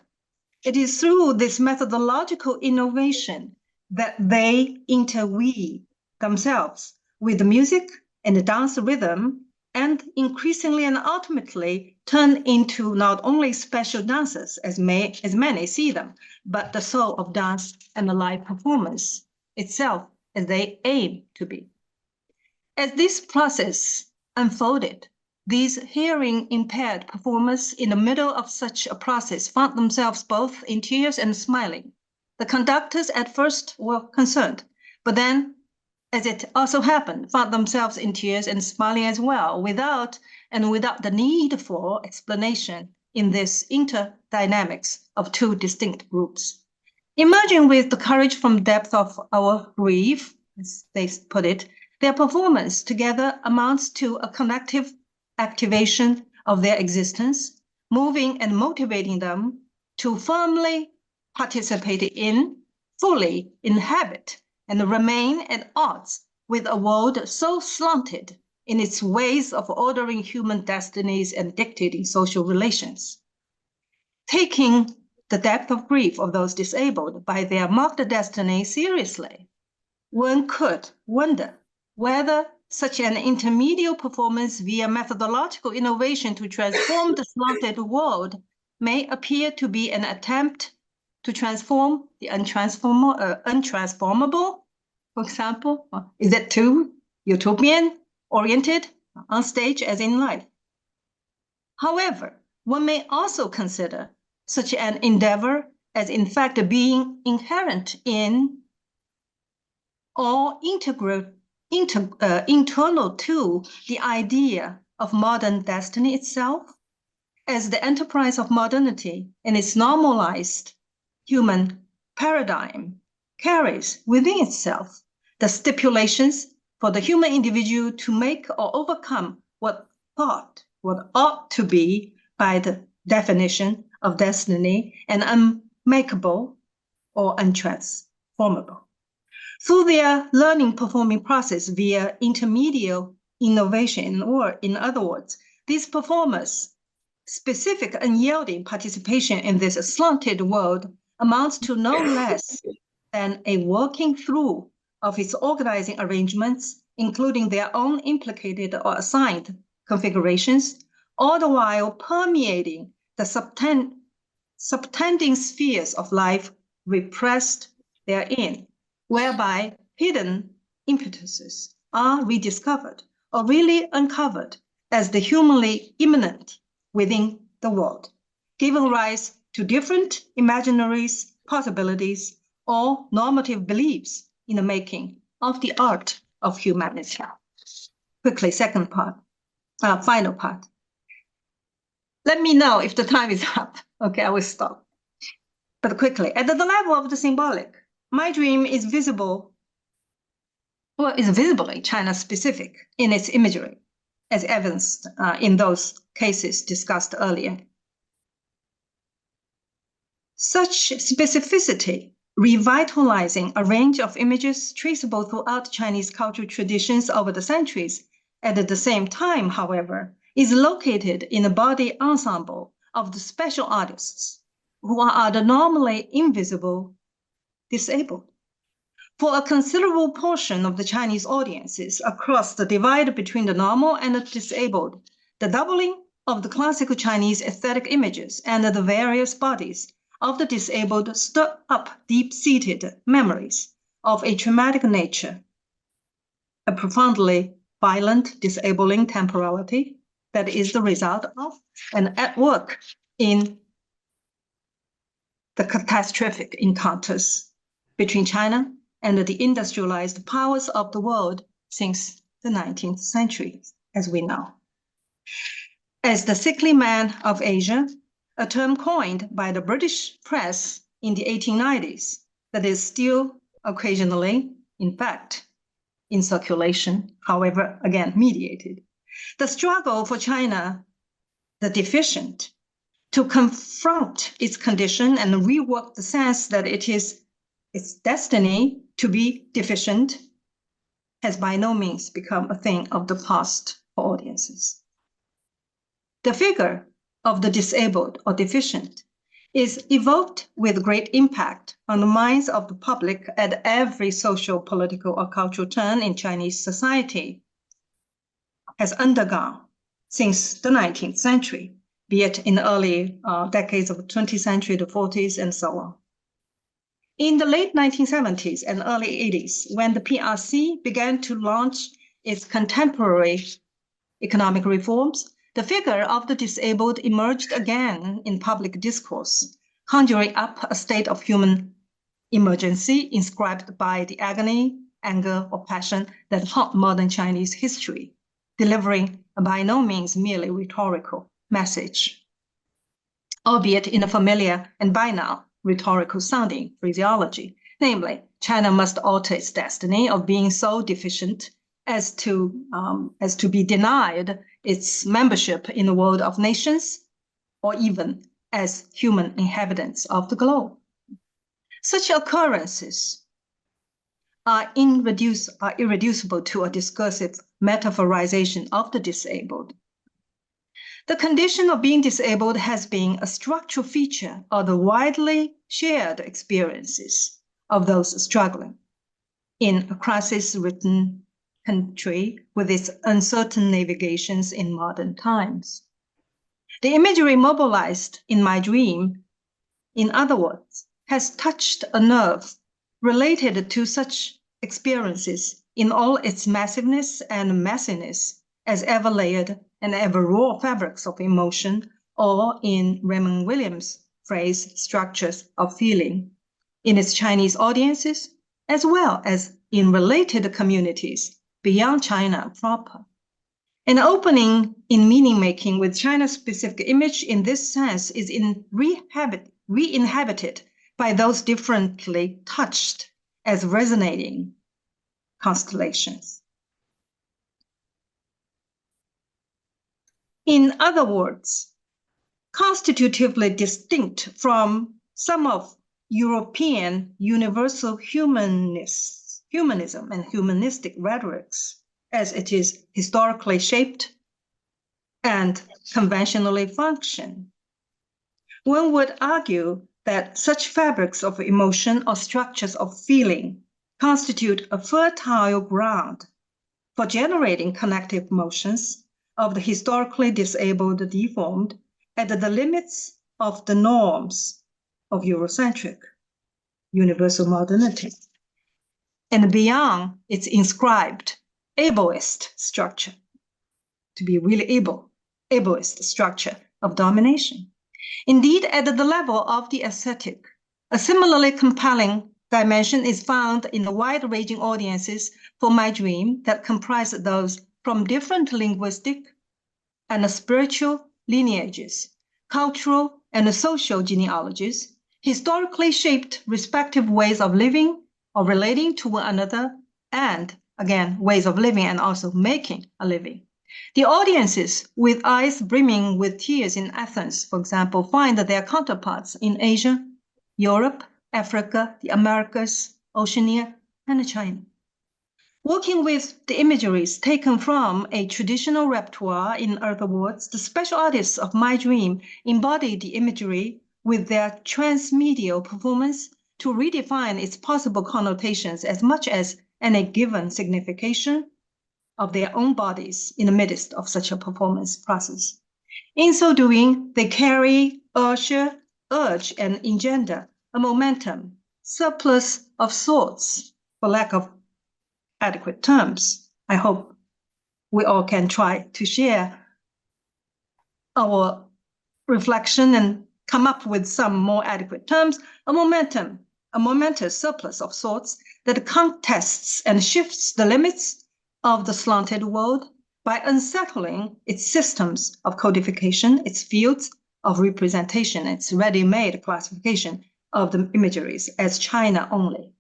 It is through this methodological innovation that they interweave themselves with the music and the dance rhythm, and increasingly and ultimately turn into not only special dancers, as many see them, but the soul of dance and the live performance itself, as they aim to be. As this process unfolded, these hearing-impaired performers in the middle of such a process found themselves both in tears and smiling. The conductors at first were concerned, but then, as it also happened, found themselves in tears and smiling as well, without the need for explanation in this interdynamics of 2 distinct groups. Emerging with the courage from depth of our grief, as they put it, their performance together amounts to a collective activation of their existence, moving and motivating them to firmly participate in, fully inhabit, and remain at odds with a world so slanted in its ways of ordering human destinies and dictating social relations. Taking the depth of grief of those disabled by their marked destiny seriously, one could wonder whether such an intermedial performance via methodological innovation to transform the slanted world may appear to be an attempt to transform the untransformable. For example, is it too utopian-oriented on stage as in life? However, one may also consider such an endeavor as in fact being inherent in or internal to the idea of modern destiny itself, as the enterprise of modernity in its normalized human paradigm carries within itself the stipulations for the human individual to make or overcome what ought to be by the definition of destiny and unmakeable or untransformable. Through their learning performing process via intermedial innovation, or in other words, these performers' specific unyielding participation in this slanted world amounts to no less than a working through of its organizing arrangements, including their own implicated or assigned configurations, all the while permeating the subtending spheres of life repressed therein, whereby hidden impetuses are rediscovered or really uncovered as the humanly immanent within the world, giving rise to different imaginaries, possibilities, or normative beliefs in the making of the art of humanity. Quickly, second part, final part. Let me know if the time is up. Okay, I will stop. But quickly, at the level of the symbolic, my dream is visible, or is visibly China-specific in its imagery, as evidenced in those cases discussed earlier. Such specificity, revitalizing a range of images traceable throughout Chinese cultural traditions over the centuries, at the same time, however, is located in the body ensemble of the special artists, who are the normally invisible disabled. For a considerable portion of the Chinese audiences across the divide between the normal and the disabled, the doubling of the classical Chinese aesthetic images and the various bodies of the disabled stir up deep-seated memories of a traumatic nature, a profoundly violent, disabling temporality that is the result of and at work in the catastrophic encounters between China and the industrialized powers of the world since the 19th century, as we know. As the sickly man of Asia, a term coined by the British press in the 1890s that is still occasionally, in fact, in circulation, however, again, mediated. The struggle for China, the deficient, to confront its condition and rework the sense that it is its destiny to be deficient, has by no means become a thing of the past for audiences. The figure of the disabled or deficient is evoked with great impact on the minds of the public at every social, political, or cultural turn in Chinese society, has undergone since the 19th century, be it in the early decades of the 20th century, the 40s, and so on. In the late 1970s and early 80s, when the PRC began to launch its contemporary economic reforms, the figure of the disabled emerged again in public discourse, conjuring up a state of human emergency inscribed by the agony, anger, or passion that haunt modern Chinese history, delivering a by no means merely rhetorical message, albeit in a familiar and by now rhetorical sounding phraseology, namely, China must alter its destiny of being so deficient as to be denied its membership in the world of nations, or even as human inhabitants of the globe. Such occurrences are irreducible to a discursive metaphorization of the disabled. The condition of being disabled has been a structural feature of the widely shared experiences of those struggling in a crisis-ridden country with its uncertain navigations in modern times. The imagery mobilized in my dream, in other words, has touched a nerve related to such experiences in all its massiveness and messiness as ever layered and ever raw fabrics of emotion, or in Raymond Williams' phrase, structures of feeling, in its Chinese audiences, as well as in related communities beyond China proper. An opening in meaning making with China-specific image in this sense is re-inhabited by those differently touched as resonating constellations. In other words, constitutively distinct from some of European universal humanism and humanistic rhetorics, as it is historically shaped and conventionally function. One would argue that such fabrics of emotion or structures of feeling constitute a fertile ground for generating connective motions of the historically disabled deformed at the limits of the norms of Eurocentric universal modernity and beyond its inscribed ableist structure, to be really ableist structure of domination. Indeed, at the level of the aesthetic, a similarly compelling dimension is found in the wide-ranging audiences for my dream that comprise those from different linguistic and spiritual lineages, cultural and social genealogies, historically shaped respective ways of living or relating to one another, and again, ways of living and also making a living. The audiences with eyes brimming with tears in Athens, for example, find their counterparts in Asia, Europe, Africa, the Americas, Oceania, and China. Working with the imageries taken from a traditional repertoire, in other words, the special artists of my dream embody the imagery with their transmedial performance to redefine its possible connotations as much as any given signification of their own bodies in the midst of such a performance process. In so doing, they carry, urge, and engender a momentum, surplus of sorts, for lack of adequate terms. I hope we all can try to share our reflection and come up with some more adequate terms, a momentous surplus of sorts that contests and shifts the limits of the slanted world by unsettling its systems of codification, its fields of representation, its ready-made classification of the imageries as China only.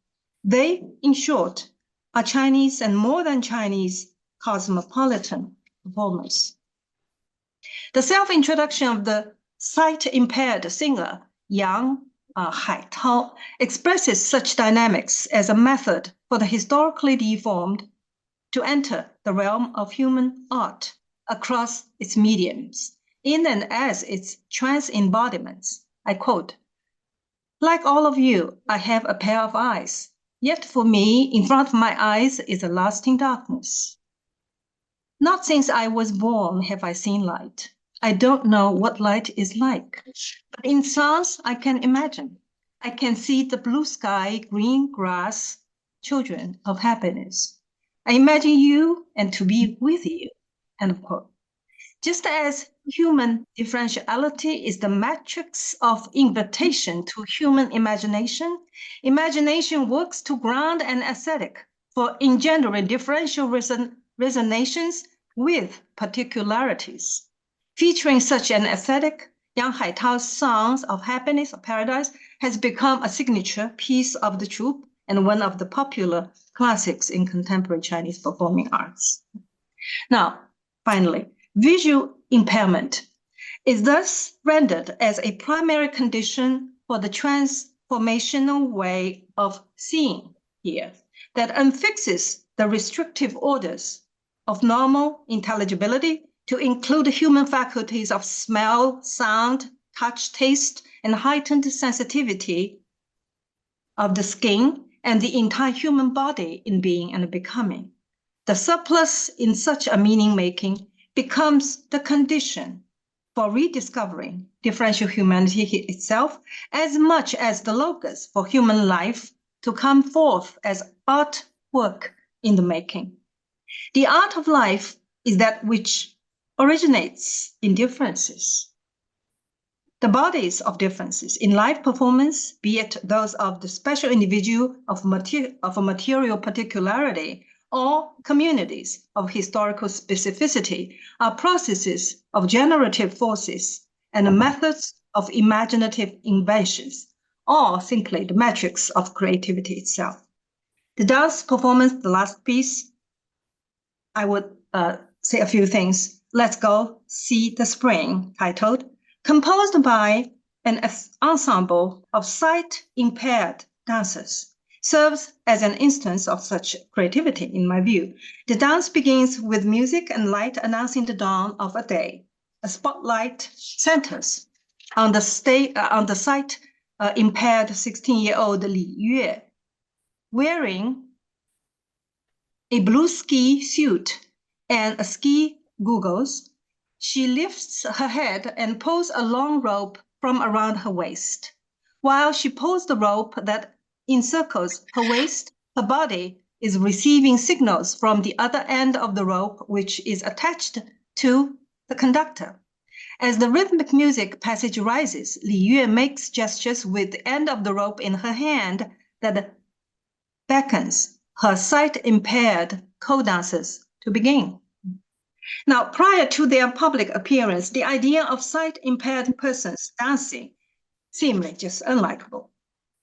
They, in short, are Chinese and more than Chinese cosmopolitan performers. The self-introduction of the sight-impaired singer Yang Haitao expresses such dynamics as a method for the historically deformed to enter the realm of human art across its mediums, in and as its trans-embodiments. I quote, "Like all of you, I have a pair of eyes, yet for me, in front of my eyes is a lasting darkness. Not since I was born have I seen light. I don't know what light is like, but in sounds I can imagine. I can see the blue sky, green grass, children of happiness. I imagine you and to be with you," end of quote. Just as human differentiality is the matrix of invitation to human imagination, imagination works to ground an aesthetic for engendering differential resonations with particularities. Featuring such an aesthetic, Yang Haitao's Songs of Happiness or Paradise has become a signature piece of the troupe and one of the popular classics in contemporary Chinese performing arts. Now, finally, visual impairment is thus rendered as a primary condition for the transformational way of seeing here that unfixes the restrictive orders of normal intelligibility to include human faculties of smell, sound, touch, taste, and heightened sensitivity of the skin and the entire human body in being and becoming. The surplus in such a meaning-making becomes the condition for rediscovering differential humanity itself, as much as the locus for human life to come forth as artwork in the making. The art of life is that which originates in differences. The bodies of differences in life performance, be it those of the special individual of a material particularity or communities of historical specificity, are processes of generative forces and methods of imaginative inventions, or simply the metrics of creativity itself. The dance performance, the last piece, I would say a few things. Let's Go See the Spring, titled, composed by an ensemble of sight-impaired dancers, serves as an instance of such creativity, in my view. The dance begins with music and light announcing the dawn of a day. A spotlight centers on the sight-impaired 16-year-old Li Yue, wearing a blue ski suit and a ski goggles. She lifts her head and pulls a long rope from around her waist. While she pulls the rope that encircles her waist, her body is receiving signals from the other end of the rope, which is attached to the conductor. As the rhythmic music passage rises, Li Yue makes gestures with the end of the rope in her hand that beckons her sight-impaired co-dancers to begin. Now, prior to their public appearance, the idea of sight-impaired persons dancing seemed just unlikable,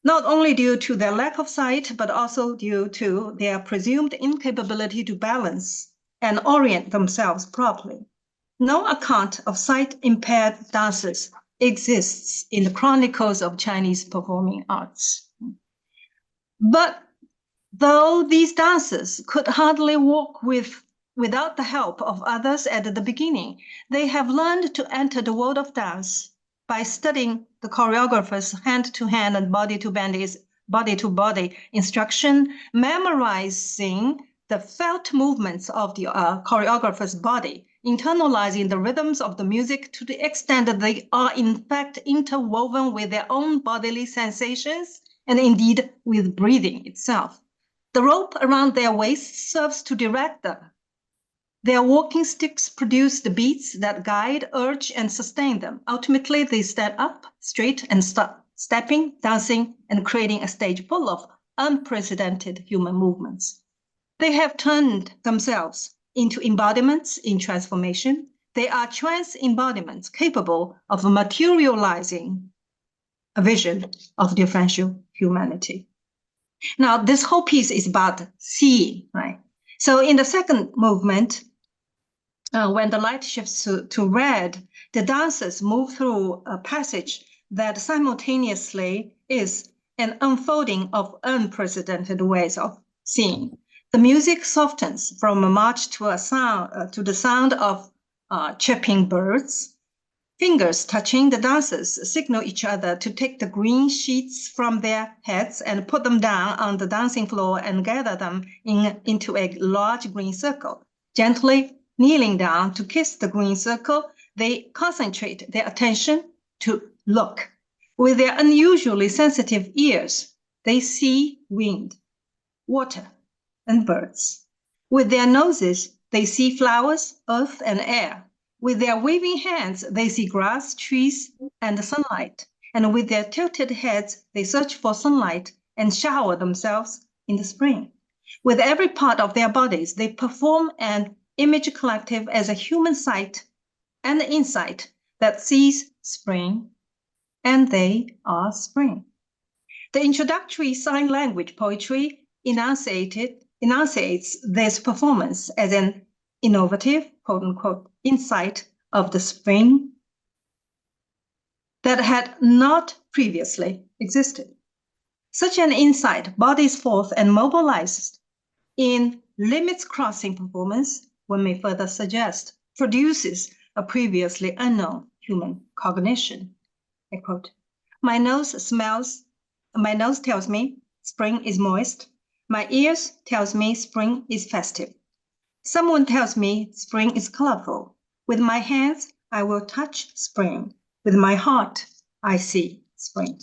not only due to their lack of sight, but also due to their presumed incapability to balance and orient themselves properly. No account of sight-impaired dancers exists in the chronicles of Chinese performing arts. But though these dancers could hardly walk without the help of others at the beginning, they have learned to enter the world of dance by studying the choreographer's hand-to-hand and body-to-body instruction, memorizing the felt movements of the choreographer's body, internalizing the rhythms of the music to the extent that they are in fact interwoven with their own bodily sensations and indeed with breathing itself. The rope around their waists serves to direct them. Their walking sticks produce the beats that guide, urge, and sustain them. Ultimately, they stand up straight and start stepping, dancing, and creating a stage full of unprecedented human movements. They have turned themselves into embodiments in transformation. They are trans embodiments capable of materializing a vision of differential humanity. Now, this whole piece is about seeing, right? So in the second movement, when the light shifts to red, the dancers move through a passage that simultaneously is an unfolding of unprecedented ways of seeing. The music softens from a march to a sound, to the sound of chirping birds. Fingers touching, the dancers signal each other to take the green sheets from their heads and put them down on the dancing floor and gather them into a large green circle. Gently kneeling down to kiss the green circle, they concentrate their attention to look. With their unusually sensitive ears, they see wind, water, and birds. With their noses, they see flowers, earth, and air. With their waving hands, they see grass, trees, and sunlight. And with their tilted heads, they search for sunlight and shower themselves in the spring. With every part of their bodies, they perform an image collective as a human sight and insight that sees spring, and they are spring. The introductory sign language poetry enunciates this performance as an innovative, quote-unquote, insight of the spring that had not previously existed. Such an insight bodies forth and mobilized in limits-crossing performance, one may further suggest, produces a previously unknown human cognition. I quote, my nose tells me spring is moist. My ears tells me spring is festive. Someone tells me spring is colorful. With my hands, I will touch spring. With my heart, I see spring.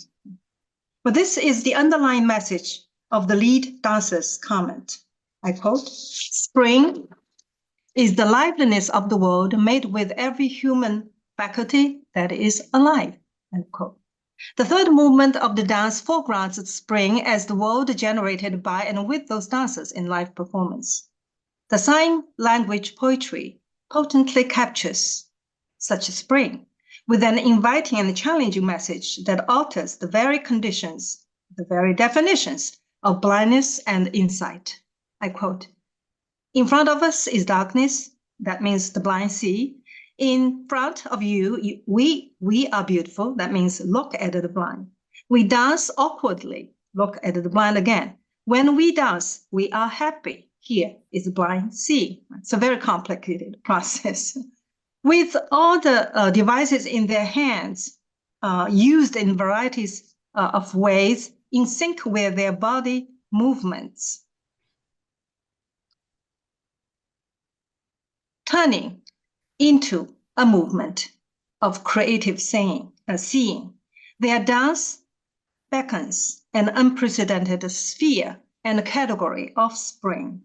But this is the underlying message of the lead dancer's comment. I quote, spring is the liveliness of the world made with every human faculty that is alive, end quote. The third movement of the dance foregrounds spring as the world generated by and with those dancers in live performance. The sign language poetry potently captures such a spring with an inviting and challenging message that alters the very conditions, the very definitions of blindness and insight. I quote, in front of us is darkness, that means the blind see. In front of you, we are beautiful, that means look at the blind. We dance awkwardly, look at the blind again. When we dance, we are happy. Here is the blind see. It's a very complicated process. With all the devices in their hands, used in varieties of ways, in sync with their body movements, turning into a movement of creative seeing. Their dance beckons an unprecedented sphere and category of spring.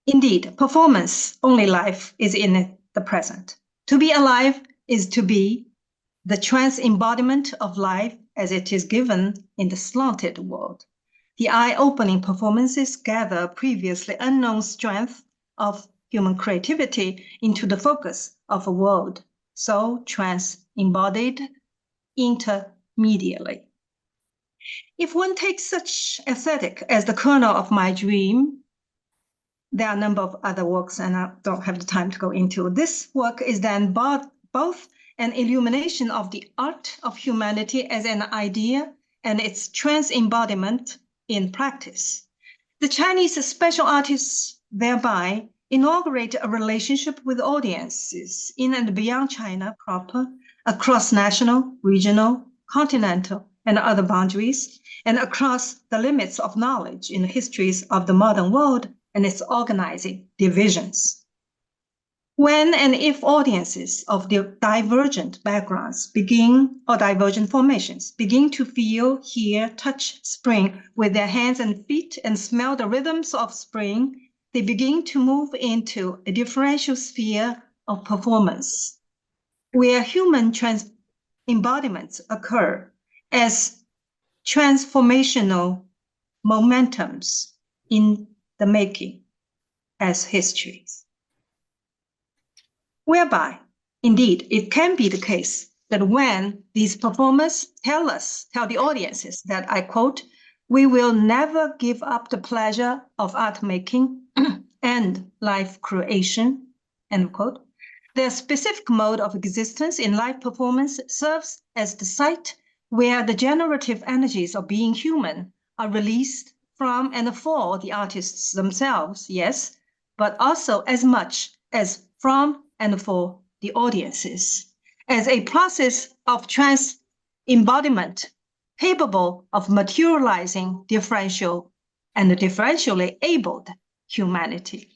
Indeed, performance, only life, is in the present. To be alive is to be the trans embodiment of life as it is given in the slanted world. The eye-opening performances gather previously unknown strength of human creativity into the focus of a world so trans-embodied intermedially. If one takes such aesthetic as the kernel of my dream, there are a number of other works, and I don't have the time to go into. This work is then both an illumination of the art of humanity as an idea and its trans-embodiment in practice. The Chinese special artists thereby inaugurate a relationship with audiences in and beyond China proper, across national, regional, continental, and other boundaries, and across the limits of knowledge in the histories of the modern world and its organizing divisions. When and if audiences of the divergent backgrounds divergent formations begin to feel, hear, touch spring with their hands and feet and smell the rhythms of spring, they begin to move into a differential sphere of performance, where human embodiments occur as transformational momentums in the making, as histories. Whereby, indeed, it can be the case that when these performers tell the audiences that, I quote, we will never give up the pleasure of art making and life creation, end quote, their specific mode of existence in live performance serves as the site where the generative energies of being human are released from and for the artists themselves, yes, but also as much as from and for the audiences, as a process of trans-embodiment capable of materializing differential and differentially abled humanity.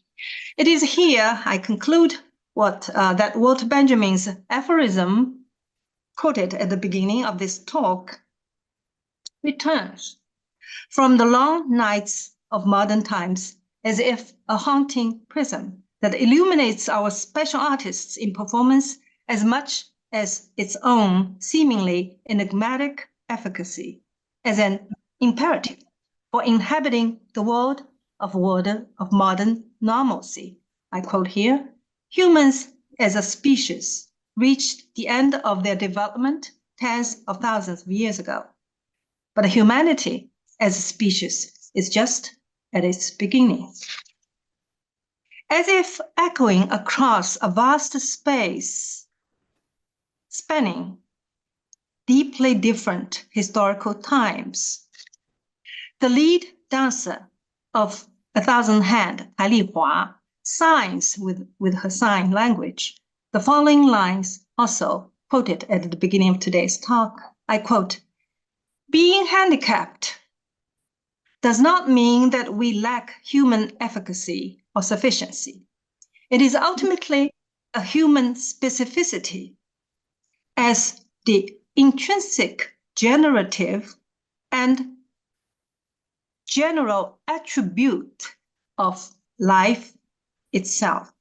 It is here I conclude that Walter Benjamin's aphorism quoted at the beginning of this talk returns from the long nights of modern times as if a haunting prism that illuminates our special artists in performance as much as its own seemingly enigmatic efficacy, as an imperative for inhabiting the world of modern normalcy. I quote here, humans as a species reached the end of their development tens of thousands of years ago, but humanity as a species is just at its beginning. As if echoing across a vast space, spanning deeply different historical times, the lead dancer of 1,000 Hand, Tai Li Hua, signs with her sign language. The following lines also quoted at the beginning of today's talk. I quote, "Being handicapped does not mean that we lack human efficacy or sufficiency. It is ultimately a human specificity as the intrinsic generative and general attribute of life itself."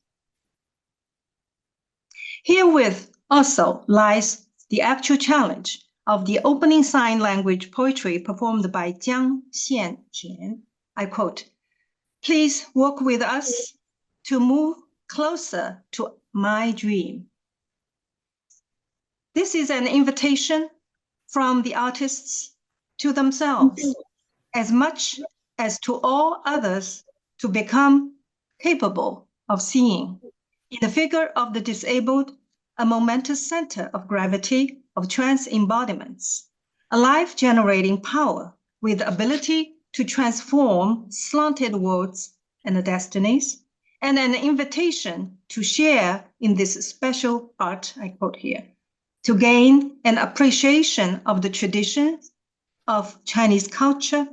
Herewith also lies the actual challenge of the opening sign language poetry performed by Jiang Xianjian. I quote, "Please walk with us to move closer to my dream." This is an invitation from the artists to themselves, as much as to all others, to become capable of seeing in the figure of the disabled a momentous center of gravity of trans-embodiments, a life-generating power with the ability to transform slanted worlds and destinies, and an invitation to share in this special art, I quote here, to gain an appreciation of the traditions of Chinese culture,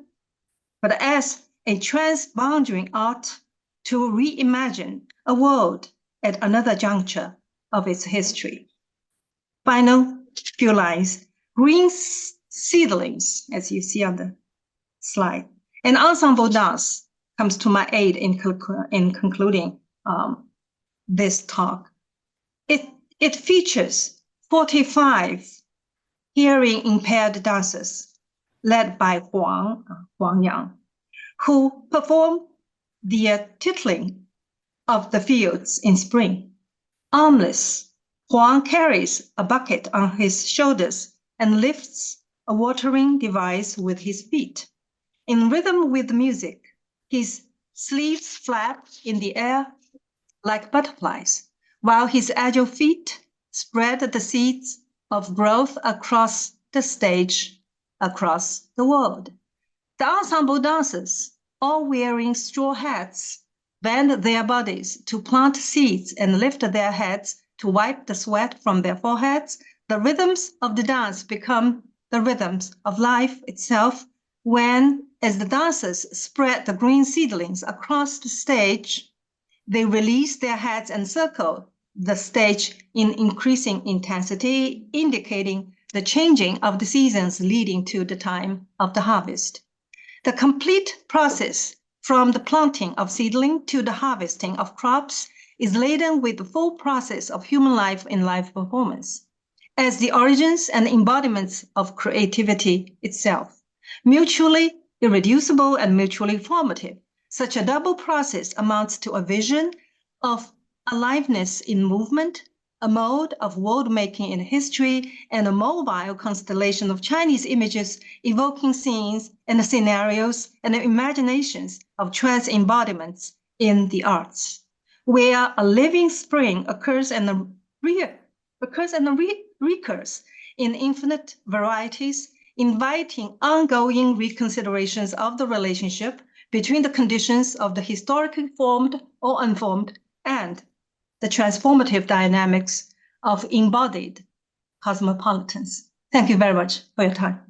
but as a transboundary art to reimagine a world at another juncture of its history. Final few lines. Green seedlings, as you see on the slide. An ensemble dance comes to my aid in concluding this talk. It features 45 hearing impaired dancers led by Huang Yang, who perform the tilling of the fields in spring. Armless, Huang carries a bucket on his shoulders and lifts a watering device with his feet. In rhythm with the music, his sleeves flap in the air like butterflies, while his agile feet spread the seeds of growth across the stage, across the world. The ensemble dancers, all wearing straw hats, bend their bodies to plant seeds and lift their heads to wipe the sweat from their foreheads. The rhythms of the dance become the rhythms of life itself when, as the dancers spread the green seedlings across the stage, they release their heads and circle the stage in increasing intensity, indicating the changing of the seasons leading to the time of the harvest. The complete process from the planting of seedling to the harvesting of crops is laden with the full process of human life in live performance, as the origins and embodiments of creativity itself, mutually irreducible and mutually formative. Such a double process amounts to a vision of aliveness in movement, a mode of world-making in history, and a mobile constellation of Chinese images evoking scenes and scenarios and imaginations of trans-embodiments in the arts, where a living spring occurs and recurs in infinite varieties, inviting ongoing reconsiderations of the relationship between the conditions of the historically formed or unformed and the transformative dynamics of embodied cosmopolitans. Thank you very much for your time.